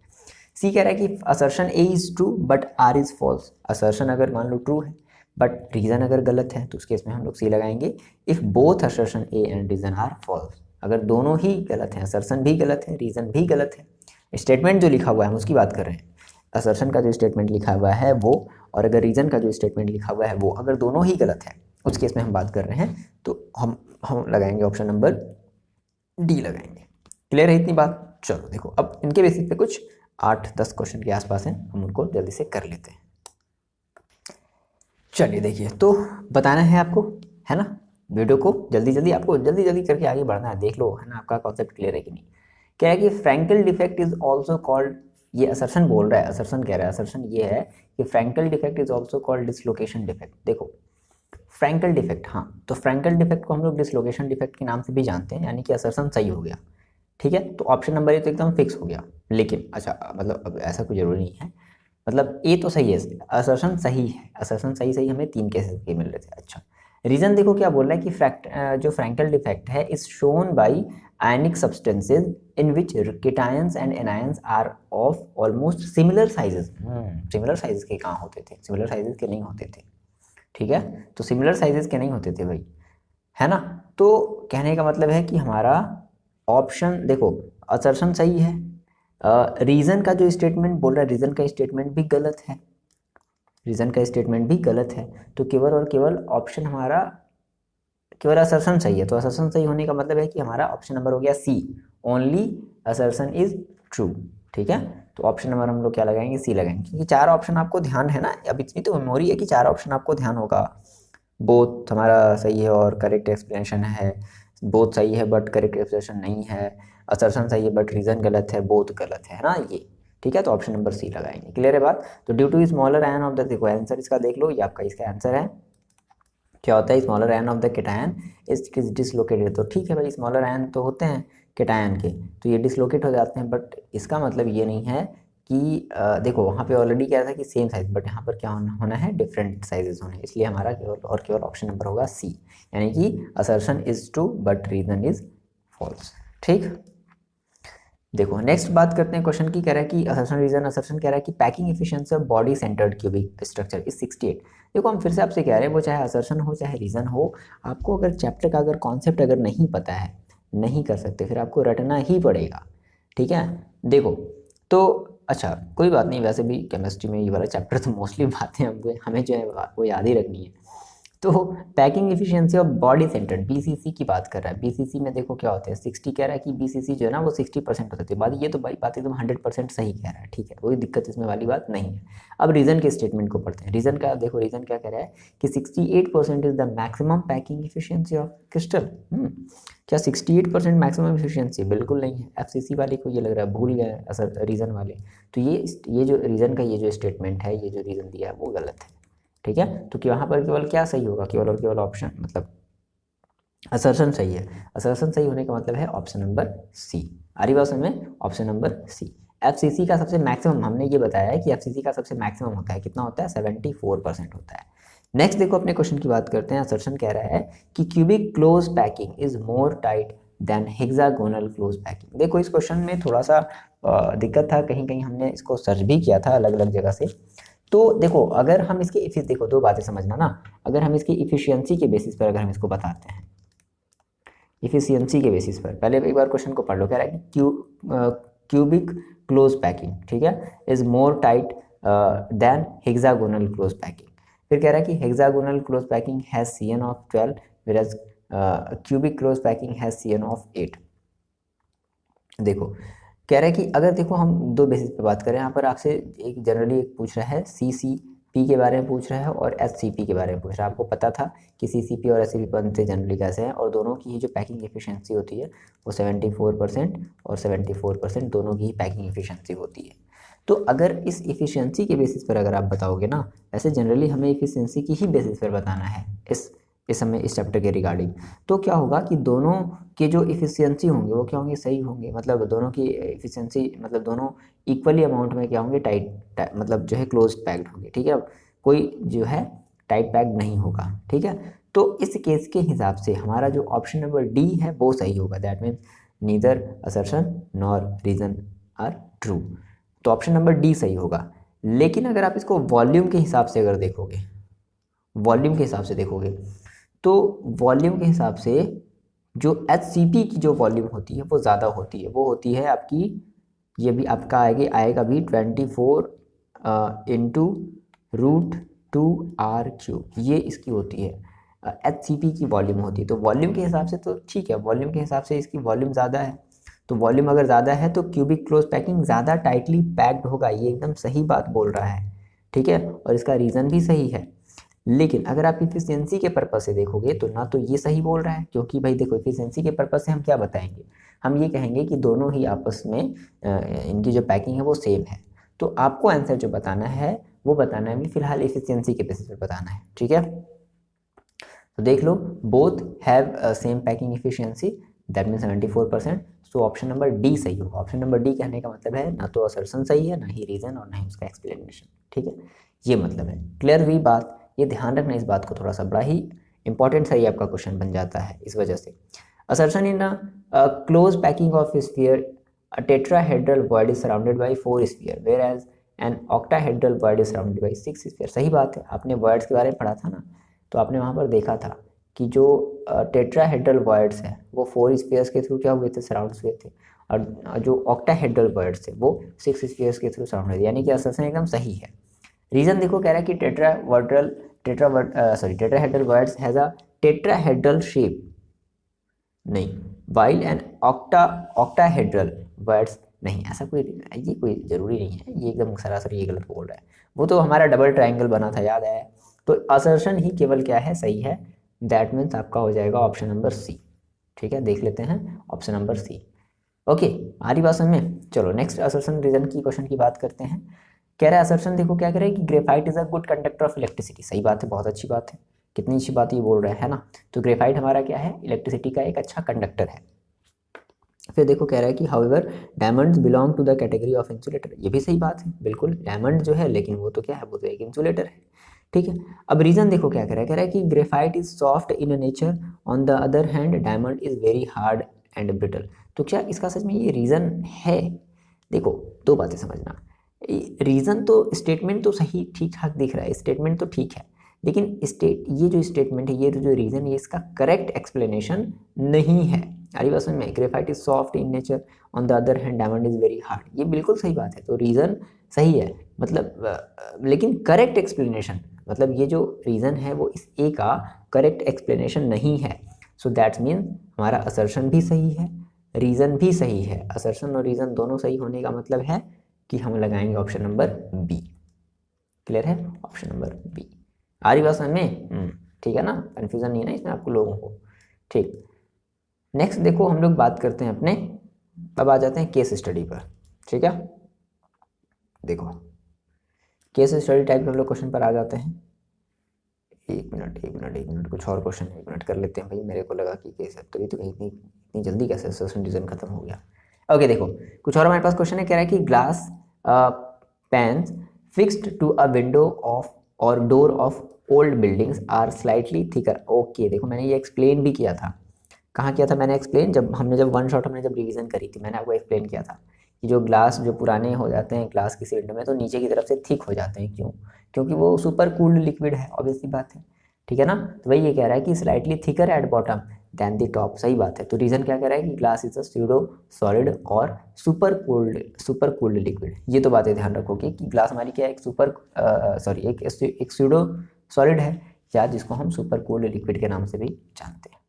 सी कह रहा है कि assertion A is true but R is false, assertion अगर मान लो ट्रू है बट रीजन अगर गलत है, तो उस केस में हम लोग सी लगाएंगे। If both assertion A and reason are false, अगर दोनों ही गलत हैं, असर्शन भी गलत है, रीजन भी गलत है, स्टेटमेंट जो लिखा हुआ है हम उसकी बात कर रहे हैं, असर्शन का जो स्टेटमेंट लिखा हुआ है वो, और अगर रीजन का जो स्टेटमेंट लिखा हुआ है वो, अगर दोनों ही गलत है, उस केस में हम बात कर रहे हैं, तो हम लगाएंगे ऑप्शन नंबर डी लगाएंगे। क्लियर है इतनी बात? चलो देखो, अब इनके बेसिस पे कुछ 8-10 क्वेश्चन के आसपास हैं, हम उनको जल्दी से कर लेते हैं। चलिए देखिए, तो बताना है आपको, है ना, वीडियो को जल्दी आपको जल्दी करके आगे बढ़ना है, देख लो, है ना, आपका कॉन्सेप्ट क्लियर है कि नहीं। क्या है कि Frenkel defect is also called, ये असर्शन बोल रहा है, असर्शन कह रहा है, असर्शन ये है कि Frenkel defect is also called dislocation defect. देखो फ्रैंकल डिफेक्ट, हाँ, तो फ्रैंकल डिफेक्ट को हम लोग डिसलोकेशन डिफेक्ट के नाम से भी जानते हैं, यानी कि असर्शन सही हो गया, ठीक है, तो ऑप्शन नंबर ए तो एकदम फिक्स हो गया। लेकिन अच्छा, मतलब अब ऐसा कोई जरूरी नहीं है, मतलब ए तो सही है, असर्शन सही है, असर्शन सही हमें 3 केसेस के मिल रहे थे। अच्छा, रीजन देखो क्या बोल रहा है कि जो फ्रैंकल डिफेक्ट है is shown by ionic substances in which cations and anions are of almost similar sizes. Similar sizes के कहाँ होते थे, सिमिलर साइजेस के नहीं होते थे, ठीक है, तो सिमिलर साइजेस के नहीं होते थे भाई, है ना। तो कहने का मतलब है कि हमारा ऑप्शन, देखो असर्शन सही है, रीजन का जो स्टेटमेंट बोल रहा है, रीजन का स्टेटमेंट भी गलत है, रीजन का स्टेटमेंट भी गलत है, तो केवल और केवल ऑप्शन हमारा, केवल असर्शन सही है, तो असर्शन सही होने का मतलब है कि हमारा ऑप्शन नंबर हो गया सी, ओनली असर्शन इज ट्रू, ठीक है, तो ऑप्शन नंबर हम लोग क्या लगाएंगे, सी लगाएंगे, क्योंकि 4 ऑप्शन आपको ध्यान है ना, अब इतनी तो मेमोरी है कि 4 ऑप्शन आपको ध्यान होगा। बोथ हमारा सही है और करेक्ट एक्सप्लेनेशन है, बोथ सही है बट करेक्ट एक्सप्लेनेशन नहीं है, असर्शन सही है बट रीजन गलत है, बोथ गलत है ना ये, ठीक है, तो ऑप्शन नंबर सी लगाएंगे। क्लियर है बात? तो due to smaller ion of the, देखो आंसर इसका देख लो, ये आपका इसका आंसर है क्या होता है, smaller ion of the cation is dislocated. तो ठीक है भाई, स्मॉलर आयन तो होते हैं केटायन के, तो ये डिसलोकेट हो जाते हैं, बट इसका मतलब ये नहीं है कि देखो वहाँ पे ऑलरेडी क्या था कि सेम साइज, बट यहाँ पर क्या होना है, डिफरेंट साइजेस होने, इसलिए हमारा केवल ऑप्शन नंबर होगा सी, यानी कि assertion is true but reason is false. ठीक, देखो नेक्स्ट बात करते हैं क्वेश्चन की, कह रहा है कि असर्शन रीजन असर्शन कह रहा है कि packing efficiency of body centred cubic structure is 68। देखो हम फिर से आपसे कह रहे हैं, वो चाहे असर्शन हो चाहे रीजन हो, आपको अगर चैप्टर का अगर कॉन्सेप्ट अगर नहीं पता है, नहीं कर सकते, फिर आपको रटना ही पड़ेगा। ठीक है, देखो तो अच्छा कोई बात नहीं, वैसे भी केमिस्ट्री में ये वाला चैप्टर तो मोस्टली बातें हमें जो है वो याद ही रखनी है। तो packing efficiency of body centre BCC की बात कर रहा है। बीसीसी में देखो क्या होता है, 60 कह रहा है कि बीसीसी जो है ना वो 60% होती है। बात ये तो भाई बात एकदम 100% सही कह रहा है, ठीक है, कोई दिक्कत इसमें वाली बात नहीं है। अब रीजन के स्टेटमेंट को पढ़ते हैं। रीजन का देखो, रीजन क्या कह रहा है कि 68% is the maximum packing efficiency of crystal. क्या 68% मैक्सिमम एफिशिएंसी? बिल्कुल नहीं है। एफसीसी वाले को ये लग रहा है भूल गए असर रीजन वाले। तो ये जो रीजन का ये जो स्टेटमेंट है, ये जो रीजन दिया है वो गलत है। ठीक है, तो कि वहाँ पर केवल क्या सही होगा, केवल और केवल ऑप्शन मतलब असर्शन सही है। असर्शन सही होने का मतलब है ऑप्शन नंबर सी। आ रही बात समझ में, ऑप्शन नंबर सी। एफसीसी का सबसे मैक्सिमम हमने ये बताया है कि एफसीसी का सबसे मैक्सिमम होता है, कितना होता है, 74% होता है। नेक्स्ट देखो अपने क्वेश्चन की बात करते हैं। असर्शन कह रहा है कि cubic close packing is more tight than hexagonal close packing. देखो इस क्वेश्चन में थोड़ा सा दिक्कत था, कहीं कहीं हमने इसको सर्च भी किया था अलग अलग जगह से। तो देखो अगर हम इसके देखो दो बातें समझना ना, अगर हम इसकी इफिशियंसी के बेसिस पर अगर हम इसको बताते हैं, इफिशियंसी के बेसिस पर, पहले एक बार क्वेश्चन को पढ़ लो। कह रहा है कि क्यूबिक क्लोज पैकिंग, ठीक है, is more tight than hexagonal close packing. फिर कह रहा है कि hexagonal close packing has CN of 12 whereas cubic close packing has CN of 8। देखो कह रहा है कि अगर देखो हम दो बेसिस पे बात करें, यहाँ पर आपसे एक जनरली एक पूछ रहा है CCP के बारे में पूछ रहा है और SCP के बारे में पूछ रहा है। आपको पता था कि CCP और SCP बनते जनरली कैसे हैं, और दोनों की ही जो पैकिंग एफिशिएंसी होती है वो 74% और 74% दोनों की ही पैकिंग एफिशिएंसी होती है। तो अगर इस एफिशिएंसी के बेसिस पर अगर आप बताओगे ना, वैसे जनरली हमें एफिशिएंसी की ही बेसिस पर बताना है इस समय इस चैप्टर के रिगार्डिंग। तो क्या होगा कि दोनों के जो इफिशियंसी होंगे वो क्या होंगे, सही होंगे, मतलब दोनों की इफिशियंसी मतलब दोनों इक्वली अमाउंट में क्या होंगे, टाइट मतलब जो है क्लोज पैक्ड होंगे। ठीक है, कोई जो है टाइट पैक्ड नहीं होगा। ठीक है, तो इस केस के हिसाब से हमारा जो ऑप्शन नंबर डी है वो सही होगा। That means neither assertion nor reason are true. तो ऑप्शन नंबर डी सही होगा। लेकिन अगर आप इसको वॉल्यूम के हिसाब से अगर देखोगे, वॉल्यूम के हिसाब से देखोगे तो वॉल्यूम के हिसाब से जो HCP की जो वॉल्यूम होती है वो ज़्यादा होती है। वो होती है आपकी, ये भी आपका आएगा भी 24 इंटू √2r³, ये इसकी होती है। HCP की वॉल्यूम होती है। तो वॉल्यूम के हिसाब से तो ठीक है, वॉल्यूम के हिसाब से इसकी वॉल्यूम ज़्यादा है। तो वॉल्यूम अगर ज़्यादा है तो क्यूबिक क्लोज पैकिंग ज़्यादा टाइटली पैक्ड होगा, ये एकदम सही बात बोल रहा है। ठीक है, और इसका रीज़न भी सही है। लेकिन अगर आप इफिशियंसी के पर्पज से देखोगे तो ना तो ये सही बोल रहा है, क्योंकि भाई देखो इफिशियंसी के पर्पज से हम क्या बताएंगे, हम ये कहेंगे कि दोनों ही आपस में इनकी जो पैकिंग है वो सेम है। तो आपको आंसर जो बताना है वो बताना है भी फिलहाल इफिशियंसी के बेसिस पर बताना है। ठीक है, तो देख लो, both have same packing efficiency, that mean 74%। So option number D सही होगा। ऑप्शन नंबर डी कहने का मतलब है ना तो असर्शन सही है, ना ही रीजन और ना ही उसका एक्सप्लेनेशन। ठीक है, ये मतलब है। क्लियर हुई बात? ये ध्यान रखना, इस बात को थोड़ा सा बड़ा ही इंपॉर्टेंट सही आपका क्वेश्चन बन जाता है इस वजह से। Assertion in close packing of sphere, a tetrahedral void is surrounded by 4 sphere whereas an octahedral void is surrounded by 6 sphere। सही बात है, आपने वर्ड्स के बारे में पढ़ा था ना, तो आपने वहाँ पर देखा था कि जो टेट्राहेड्रल वर्ड्स हैं वो 4 स्फीयर्स के थ्रू क्या हुए थे, सराउंड हुए थे, और जो ऑक्टाहेड्रल वर्ड्स थे वो 6 स्फीयर्स के थ्रू सराउंड हुए थे, यानी कि असर्शन एकदम सही है। रीजन देखो कह रहा है कि tetrahedral words has a tetrahedral shape, नहीं, वाइल एंड ऑक्टाहेड्रल वर्ड्स नहीं, ऐसा कोई जरूरी नहीं है, ये एकदम सरासर ये गलत बोल रहा है। वो तो हमारा डबल ट्रायंगल बना था, याद है। तो असर्शन ही केवल क्या है, सही है। दैट मीन्स आपका हो जाएगा ऑप्शन नंबर सी। ठीक है, देख लेते हैं ऑप्शन नंबर सी। ओके, आ रही बात समझ में? चलो नेक्स्ट असर्शन रीजन की क्वेश्चन की बात करते हैं। कह रहा है असर्शन देखो क्या कह रहा है कि graphite is a good conductor of electricity. सही बात है, बहुत अच्छी बात है। कितनी अच्छी बात ये बोल रहा है ना। तो ग्रेफाइट हमारा क्या है, इलेक्ट्रिसिटी का एक अच्छा कंडक्टर है। फिर देखो कह रहा है कि however diamonds belong to the category of insulator, ये भी सही बात है बिल्कुल, डायमंड जो है लेकिन वो तो क्या है, वो तो एक इंसुलेटर है, ठीक है। अब रीजन देखो क्या कह रहा है कि graphite is soft in nature, on the other hand diamond is very hard and brittle. तो क्या इसका सच में ये रीजन है? देखो दो बातें समझना, रीजन तो स्टेटमेंट तो सही ठीक ठाक दिख रहा है, स्टेटमेंट तो ठीक है, लेकिन ये जो स्टेटमेंट है, ये जो रीजन है, इसका करेक्ट एक्सप्लेनेशन नहीं है। अरे बात समझ में, graphite is soft in nature, on the other hand diamond is very hard, ये बिल्कुल सही बात है, तो रीजन सही है, मतलब लेकिन करेक्ट एक्सप्लेनेशन, मतलब ये जो रीजन है वो इस ए का करेक्ट एक्सप्लेनेशन नहीं है। सो दैट्स मीन हमारा असर्शन भी सही है, रीजन भी सही है। असर्शन और रीजन दोनों सही होने का मतलब है कि हम लगाएंगे ऑप्शन नंबर बी। क्लियर है, ऑप्शन नंबर बी। आ रही बात समझ में? ठीक है ना, कंफ्यूजन नहीं है ना इसमें आपको लोगों को, ठीक। नेक्स्ट देखो हम लोग बात करते हैं अपने, अब आ जाते हैं केस स्टडी पर, ठीक है। देखो केस स्टडी टाइप के हम लोग क्वेश्चन पर आ जाते हैं। एक मिनट कुछ और क्वेश्चन 1 मिनट कर लेते हैं भाई, मेरे को लगा कि केस तो ये तो इतनी जल्दी कैसे सेशन डिज़ाइन खत्म हो गया। ओके देखो कुछ और हमारे पास क्वेश्चन है, कह रहा है कि glass panes fixed to a window of और door of old buildings are slightly thicker. Okay देखो मैंने ये एक्सप्लेन भी किया था, कहाँ किया था मैंने एक्सप्लेन, जब वन शॉट हमने जब रिवीजन करी थी, मैंने आपको एक्सप्लेन किया था कि जो ग्लास जो पुराने हो जाते हैं ग्लास किसी विंडो में, तो नीचे की तरफ से थिक हो जाते हैं, क्यों? क्योंकि वो सुपर कूल्ड लिक्विड है, ऑब्वियसली बात है, ठीक है ना। तो वही ये कह रहा है कि slightly thicker at bottom than the top, सही बात है। तो रीजन क्या कह रहा है कि glass is a pseudo solid और सुपर कूल्ड लिक्विड। ये तो बातें ध्यान रखोगे कि ग्लास हमारी क्या है, एक स्यूडो सॉलिड है, या जिसको हम सुपर कूल्ड लिक्विड के नाम से भी जानते हैं।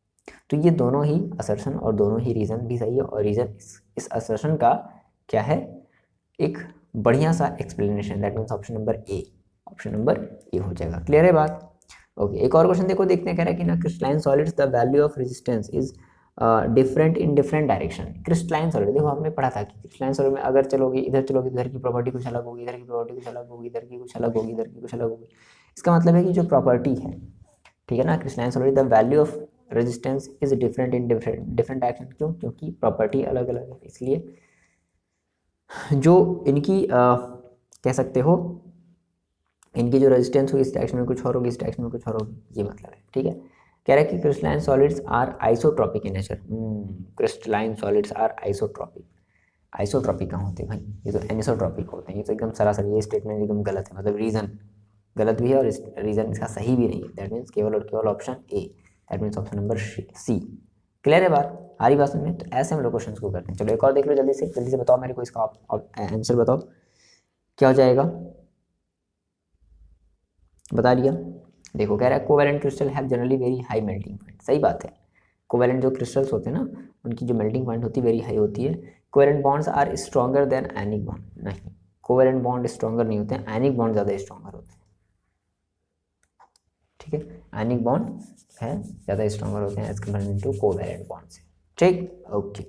तो ये दोनों ही असर्शन और दोनों ही रीजन भी सही है, और रीजन इस असर्शन का क्या है, एक बढ़िया सा explanation, that means option number A, option number ए हो जाएगा। क्लियर है बात? ओके एक और क्वेश्चन देखो, देखते हैं, कह रहा है कि ना crystalline solids the value of resistance is different in different direction. Crystalline solid देखो हमने पढ़ा था कि क्रिस्टलाइन सॉलिड में अगर चलोगे इधर चलोगे, इधर की प्रॉपर्टी कुछ अलग होगी, इधर की प्रॉपर्टी कुछ अलग होगी, इधर की कुछ अलग होगी, इधर की कुछ अलग होगी। इसका मतलब है कि जो प्रॉपर्टी है, ठीक है ना, crystalline solid the value of resistance is different in different direction. क्यों? क्योंकि प्रॉपर्टी अलग अलग है, इसलिए जो इनकी कह सकते हो इनकी जो रेजिस्टेंस होगी इस डायरेक्शन में कुछ और होगी, इस डायरेक्शन में कुछ और होगी, ये मतलब है, ठीक है। कह रहा है कि crystalline solids are isotropic in nature. Crystalline solids are isotropic. Isotropic कहाँ होते हैं भाई, ये तो एनिसोट्रॉपिक होते हैं। ये तो एकदम सरासर ये स्टेटमेंट एकदम गलत है, मतलब रीजन गलत भी है और रीजन इसका सही भी नहीं है। दैट मीन्स केवल और केवल option A, that means option number C. Clear है बात? आ रही बात में? तो ऐसे हम लोग क्वेश्चन को करते हैं। चलो एक और देख लो जल्दी से बताओ मेरे को, इसका आंसर बताओ क्या हो जाएगा, बता लिया। देखो कह रहा है covalent crystal have generally very high melting point. सही बात है, कोवेलेंट जो क्रिस्टल्स होते हैं ना उनकी जो मेल्टिंग पॉइंट होती है वेरी हाई होती है। Covalent bonds are stronger than ionic bond. नहीं, कोवेलेंट बॉन्ड स्ट्रॉन्गर नहीं होते हैं, आयनिक बॉन्ड ज़्यादा स्ट्रॉन्गर होते हैं, ठीक है। आयनिक बॉन्ड है ज़्यादा स्ट्रॉन्गर होते हैं as compare to covalent bond से, ठीक। ओके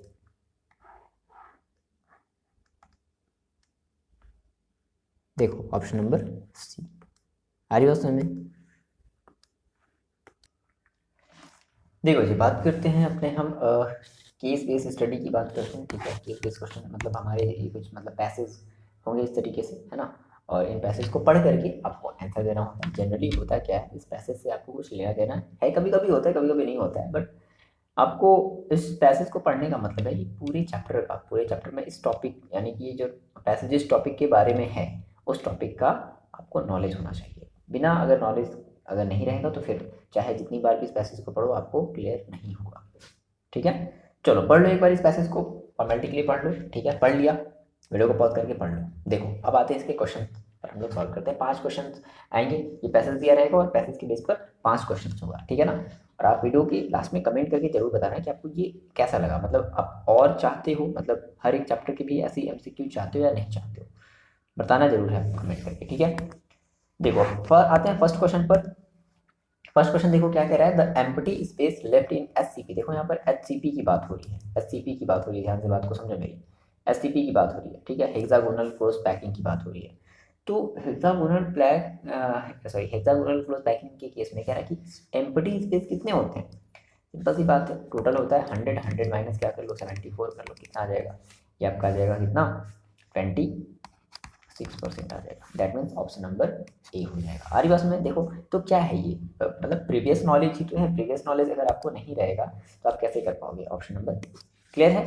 देखो ऑप्शन नंबर सी। आ रही बात समझ में? देखो जी बात करते हैं अपने हम केस बेस स्टडी की बात करते हैं, ठीक है। केस बेस क्वेश्चन मतलब हमारे ये कुछ मतलब पैसेज होंगे इस तरीके से, है ना, और इन पैसेज को पढ़ करके आपको आंसर देना होता है। जनरली होता क्या है, इस पैसेज से आपको कुछ लेना देना है, कभी कभी होता है कभी कभी नहीं होता है, बट आपको इस पैसेज को पढ़ने का मतलब है कि पूरे चैप्टर में इस टॉपिक यानी कि ये जो पैसेज जिस टॉपिक के बारे में है उस टॉपिक का आपको नॉलेज होना चाहिए। बिना अगर नॉलेज अगर नहीं रहेगा तो फिर चाहे जितनी बार भी इस पैसेज को पढ़ो आपको क्लियर नहीं होगा, ठीक है। चलो पढ़ लो एक बार इस पैसेज को, फॉर्मेलिटी के लिए पढ़ लो, ठीक है। पढ़ लिया, वीडियो को पॉज करके पढ़ लो। देखो अब आते हैं इसके क्वेश्चन पर, हम लोग सॉल्व करते हैं। 5 क्वेश्चन आएंगे, ये पैसेज दिया रहेगा और पैसेज के बेस पर 5 क्वेश्चन होगा, ठीक है ना। और आप वीडियो की लास्ट में कमेंट करके जरूर बताना कि आपको ये कैसा लगा, मतलब आप और चाहते हो, मतलब हर एक चैप्टर की भी ऐसी एमसीक्यू चाहते हो या नहीं चाहते हो, बताना जरूर है कमेंट करके, ठीक है। देखो आते हैं फर्स्ट क्वेश्चन पर। फर्स्ट क्वेश्चन देखो क्या कह रहा है, the empty space left in SCP. देखो यहाँ पर एचसीपी की बात हो रही है, एससीपी की बात हो रही है, ध्यान से बात को समझो मेरी, एससीपी की बात हो रही है, ठीक है। हेक्सागोनल क्लोज पैकिंग की बात हो रही है। तो हेक्सागोनल हेक्सागोनल क्लोज पैकिंग के केस में कह रहा है कि एम्प्टी स्पेस कितने होते हैं। सिंपल सी बात है, टोटल होता है 100 माइनस क्या कर लो 74 कर लो, कितना आ जाएगा, ये आपका आ जाएगा कितना 26% आ जाएगा। दैट मीन्स ऑप्शन नंबर ए हो जाएगा। आ रही बात में देखो, तो क्या है ये, मतलब प्रीवियस नॉलेज ही तो है। प्रीवियस नॉलेज अगर आपको नहीं रहेगा तो आप कैसे कर पाओगे, ऑप्शन नंबर क्लियर है।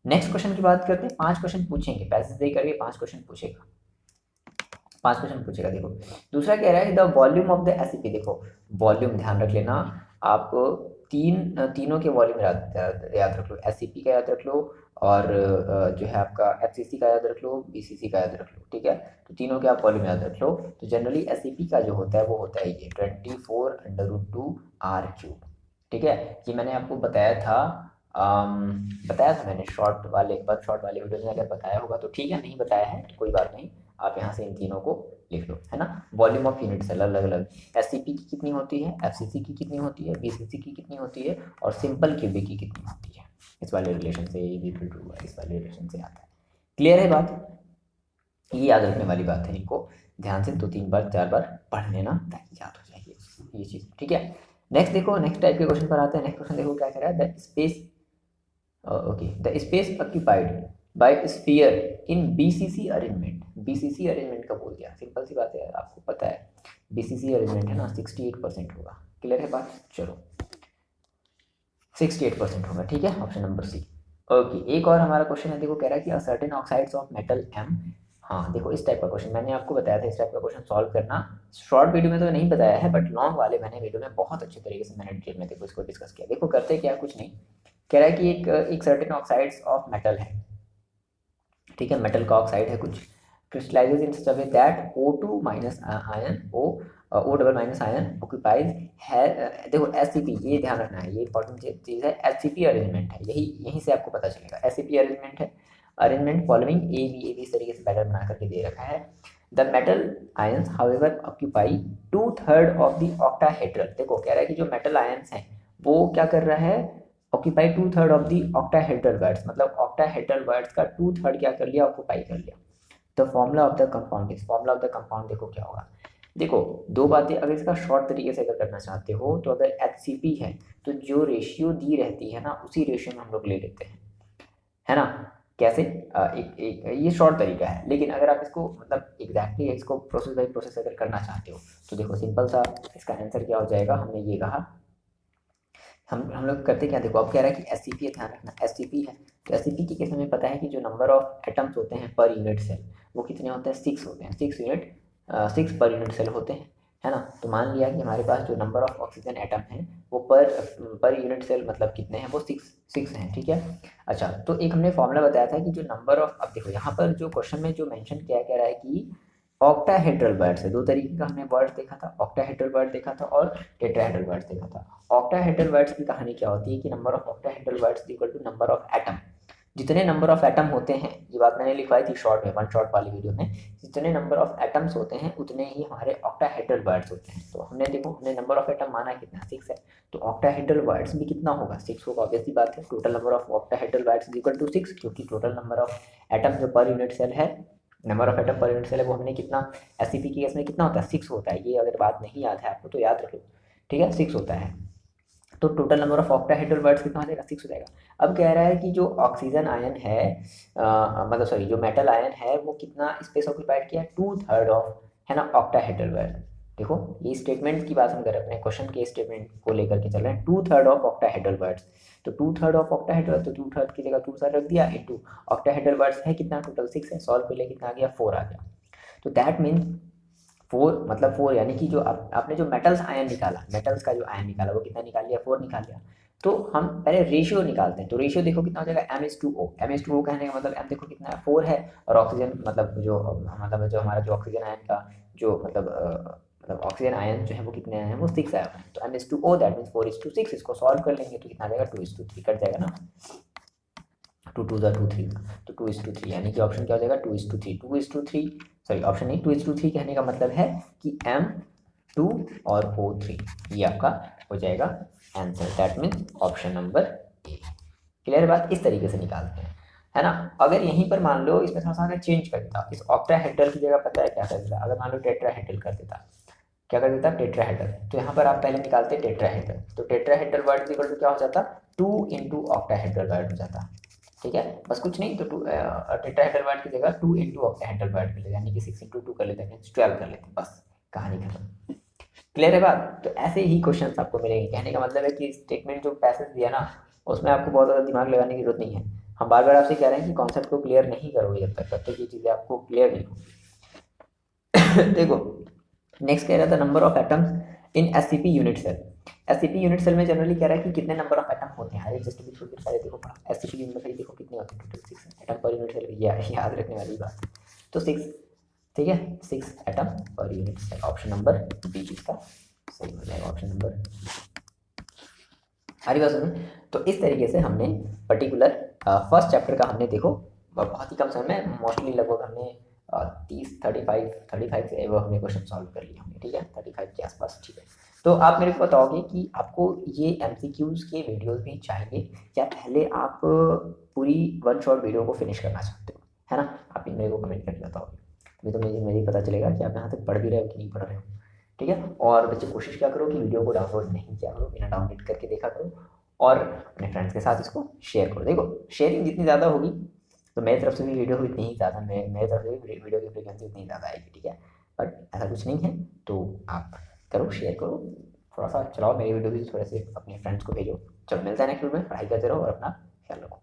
नेक्स्ट क्वेश्चन की बात करते हैं। 5 क्वेश्चन पूछेंगे, पैसेज दे करके 5 क्वेश्चन पूछेगा, 5 क्वेश्चन पूछेगा। देखो दूसरा कह रहा है the volume of the ACP. देखो वॉल्यूम ध्यान रख लेना, आप तीनों के वॉल्यूम याद रख लो, एससीपी का याद रख लो, और जो है आपका एफसीसी का याद रख लो, बीसीसी का याद रख लो, ठीक है। तो तीनों के आप वॉल्यूम याद रख लो। तो जनरली एससीपी का जो होता है वो होता है ये 24/√2 r³, ठीक है। ये मैंने आपको बताया था, बताया था मैंने शॉर्ट वाले वीडियो में। अगर बताया होगा तो ठीक है, नहीं बताया है तो कोई बात नहीं, आप यहाँ से इन तीनों को लिख लो, है ना। वॉल्यूम ऑफ यूनिट सेल अलग अलग, एससीपी की कितनी होती है, एफसीसी की कितनी होती है, बीसीसी की कितनी होती है, और सिंपल क्यूबिक की कितनी होती है। इस वाले रिलेशन से इस वाले रिलेशन से आता है। क्लियर है बात, ये याद रखने वाली बात है, इनको ध्यान से 2-3 बार 4 बार पढ़ लेना ताकि याद हो जाए ये चीज़, ठीक है। नेक्स्ट देखो, नेक्स्ट टाइप के क्वेश्चन पर आते हैं। नेक्स्ट क्वेश्चन देखो क्या कह रहा है, the space the space occupied by sphere in BCC arrangement. BCC arrangement का बोल दिया, सिंपल सी बात है, आपको पता है बीसीसी अरेंजमेंट है ना, 68% होगा। क्लियर है बात, चलो 68% होगा, ठीक है, ऑप्शन नंबर सी। ओके, एक और हमारा क्वेश्चन है, देखो कह रहा है कि certain oxides of metal M. हाँ देखो इस टाइप का क्वेश्चन मैंने आपको बताया था, इस टाइप का क्वेश्चन सॉल्व करना शॉर्ट वीडियो में तो नहीं बताया है, बट लॉन्ग वाले मैंने वीडियो में बहुत अच्छे तरीके से मैंने डिटेल में देखो इसको डिस्कस किया। देखो करते क्या, कुछ नहीं, कह रहा है कि एक सर्टेन ऑक्साइड्स ऑफ मेटल है, ठीक है, मेटल का ऑक्साइड है कुछ, crystallizes in such a way that O2 minus ion O double minus ion occupies है। देखो एससीपी, ये ध्यान रखना है, ये इंपॉर्टेंट चीज़ है, एससीपी अरेंजमेंट है, यहीं से आपको पता चलेगा। एससीपी अरेंजमेंट है, अरेंजमेंट फॉलोइंग ए बी इस तरीके से पैटर्न बना करके दे रखा है। The metal ions however occupy 2/3 of the octahedral. देखो कह रहा है कि जो मेटल आयंस हैं वो क्या कर रहा है, occupy 2/3 of the octahedral words, मतलब ऑक्टाहेड्रल वर्ड्स का 2/3 क्या कर लिया, ऑक्यूपाई कर लिया। The formula of the compound, इस फॉर्मूला ऑफ द कंपाउंड देखो क्या होगा। देखो दो बातें, अगर इसका शॉर्ट तरीके से अगर करना चाहते हो तो अगर एचसीपी है तो जो रेशियो दी रहती है ना उसी रेशियो में हम लोग ले लेते हैं, है ना। कैसे, एक ये शॉर्ट तरीका है, लेकिन अगर आप इसको मतलब एग्जैक्टली इसको प्रोसेस बाय प्रोसेस अगर करना चाहते हो तो देखो सिंपल सा इसका आंसर क्या हो जाएगा। हमने ये कहा, हम लोग करते क्या, देखो अब कह रहा है कि एससीपी है, ध्यान रखना एससीपी है, तो एससीपी के केस में हमें पता है कि जो नंबर ऑफ एटम्स होते हैं पर यूनिट सेल वो कितने होते हैं, 6 होते हैं, 6 पर यूनिट सेल होते हैं, है ना। तो मान लिया कि हमारे पास जो नंबर ऑफ ऑक्सीजन एटम हैं वो पर यूनिट सेल मतलब कितने हैं, वो 6 हैं, ठीक है। अच्छा, तो एक हमने फॉर्मूला बताया था कि जो नंबर ऑफ, अब देखो यहाँ पर जो क्वेश्चन में जो मेंशन किया कह रहा है कि ऑक्टाहेड्रल वर्ड्स है, दो तरीके का हमने वर्ड देखा था, ऑक्टाहेड्रल वर्ड देखा था और टेट्राहेड्रल वर्ड देखा था। ऑक्टाहेड्रल वर्ड्स की कहानी क्या होती है कि number of octahedral voids equal to number of atom. जितने नंबर ऑफ एटम होते हैं, ये बात मैंने लिखवाई थी शॉर्ट में, वन शॉट वाली वीडियो में, जितने नंबर ऑफ एटम्स होते हैं उतने ही हमारे ऑक्टाहेड्रल वर्ड्स होते हैं। तो हमने देखो हमने नंबर ऑफ एटम माना कितना, 6 है, तो ऑक्टाहेड्रल वर्ड्स भी कितना होगा, 6 होगा, ऑब्वियसली बात है। Total number of octahedral voids is equal to 6, क्योंकि टोटल नंबर ऑफ एटम जो पर यूनिट सेल है, number of atom per unit cell है, वो हमने कितना, एससीपी के केस में कितना होता है, 6 होता है। ये अगर बात नहीं याद है आपको तो याद रख लो, ठीक है, 6 होता है। तो total number of octahedral words कितना हो जाएगा, 6 हो जाएगा। अब कह रहा है कि जो ऑक्सीजन आयन है, मतलब सॉरी जो मेटल आयन है वो कितना स्पेस ऑक्यूपाइड किया, 2/3 ऑफ, है ना, ऑक्टाहेड्रल वर्ड। देखो ये स्टेटमेंट की बात हम कर रहे हैं, अपने क्वेश्चन के स्टेटमेंट को लेकर के चल रहे हैं, 2/3 ऑफ ऑक्टाहेड्रल वर्ड्स। तो 2/3 ऑफ ऑक्टाहेड्रल, तो 2/3 की जगह 2 सर रख दिया, इनटू ऑक्टाहेड्रल वर्ड्स है कितना, टोटल 6 है, सॉल्व कर लिया कितना आ गया, 4 आ गया। तो दैट मीन्स 4 मतलब 4, यानी कि जो आपने जो मेटल्स आयन निकाला, मेटल्स का जो आयन निकाला वो कितना निकाल लिया, 4 निकाल लिया। तो हम पहले रेशियो निकालते हैं, तो रेशियो देखो कितना हो जाएगा, M/2O। M/2O कहने का मतलब M देखो कितना है, 4 है, और ऑक्सीजन मतलब जो हमारा जो ऑक्सीजन आयन का जो मतलब ऑक्सीजन आयन जो है वो कितने आए हैं, वो 6 आए हैं। तो M/2O दैट मीन्स 4:6, इसको सॉल्व कर लेंगे तो कितना आ जाएगा, 2:3 कट जाएगा ना, 2 2 2 3, तो 2:3, यानी कि ऑप्शन क्या हो जाएगा, 2:3, 2:3, सॉरी ऑप्शन नहीं, 2:3 कहने का मतलब है कि M2 और O3, ये आपका हो जाएगा answer, that means option number A. Clear बात, इस तरीके से निकालते हैं। है ना। अगर यहीं पर मान लो इसमें थोड़ा सा अगर चेंज कर देता, इस ऑक्टाहेड्रल की जगह पता है क्या कर देता, अगर मान लो टेट्राहेड्रल कर देता, क्या कर देता टेट्राहेड्रल, तो यहाँ पर आप पहले निकालते टेट्राहेड्रल, तो टेट्राहेड्रल वर्ड इक्वल टू क्या हो जाता, 2 इंटू ऑक्टाहेड्रल वर्ड हो जाता। ठीक है, बस कुछ नहीं, तो टेट्राहेड्रल वर्ड की जगह 2 इंटू ऑक्टाहेड्रल वर्ड कर लेते, यानी कि 6 इंटू 2 कर लेते हैं, 12 कर लेते हैं, बस कहानी खत्म। क्लियर है बात। तो ऐसे ही क्वेश्चंस आपको मिलेंगे। कहने का मतलब है कि स्टेटमेंट जो पैसेज दिया ना, उसमें आपको बहुत ज़्यादा दिमाग लगाने की जरूरत नहीं है। हम बार बार आपसे कह रहे हैं कि कॉन्सेप्ट को क्लियर नहीं करोगे जब तक ये चीज़ें आपको क्लियर नहीं होगी। देखो नेक्स्ट कह रहा था number of atoms in SCP unit cell. SCP unit cell में जनरली कह रहा है कि कितने नंबर ऑफ एटम होते हैं। अरे जस्ट भी थोड़ी सारे देखो पढ़ा, एससीपी यूनिट सेल देखो कितने होते हैं, total 6 atom per unit cell, याद रखने वाली बात। तो 6, ठीक है, 6 atom per unit cell. Option number B इसका सही हो जाएगा, ऑप्शन नंबर। हरी बात सुनो, तो इस तरीके से हमने पर्टिकुलर फर्स्ट चैप्टर का हमने देखो बहुत ही कम समय में, मोस्टली लगभग हमने 35 से वो हमने क्वेश्चन सॉल्व कर लिए होंगे। ठीक है, 35 के आसपास। ठीक है, तो आप मेरे को बताओगे कि आपको ये एमसीक्यूज के वीडियोस भी चाहिए, या पहले आप पूरी वन शॉट वीडियो को फिनिश करना चाहते हो, है ना। आप मेरे को कमेंट करके बताओगे, तभी तो मुझे ही पता चलेगा कि आप यहाँ तक पढ़ भी रहे हो कि नहीं पढ़ रहे हो। ठीक है, और बच्चे कोशिश क्या करो कि वीडियो को डाउनलोड नहीं किया करो, बिना डाउनलोड करके देखा करो, और अपने फ्रेंड्स के साथ इसको शेयर करो। देखो शेयरिंग जितनी ज़्यादा होगी तो मेरी तरफ से भी वीडियो इतनी ही ज़्यादा, मेरी तरफ से भी वीडियो की फ्रीक्वेंसी उतनी ज़्यादा आएगी। ठीक है, बट ऐसा कुछ नहीं है, तो आप करो, शेयर करो, थोड़ा सा चलाओ मेरी वीडियो भी, थोड़े से अपने फ्रेंड्स को भेजो। चलो मिलता है नेक्स्ट वीडियो में, पढ़ाई करते रहो और अपना ख्याल रखो।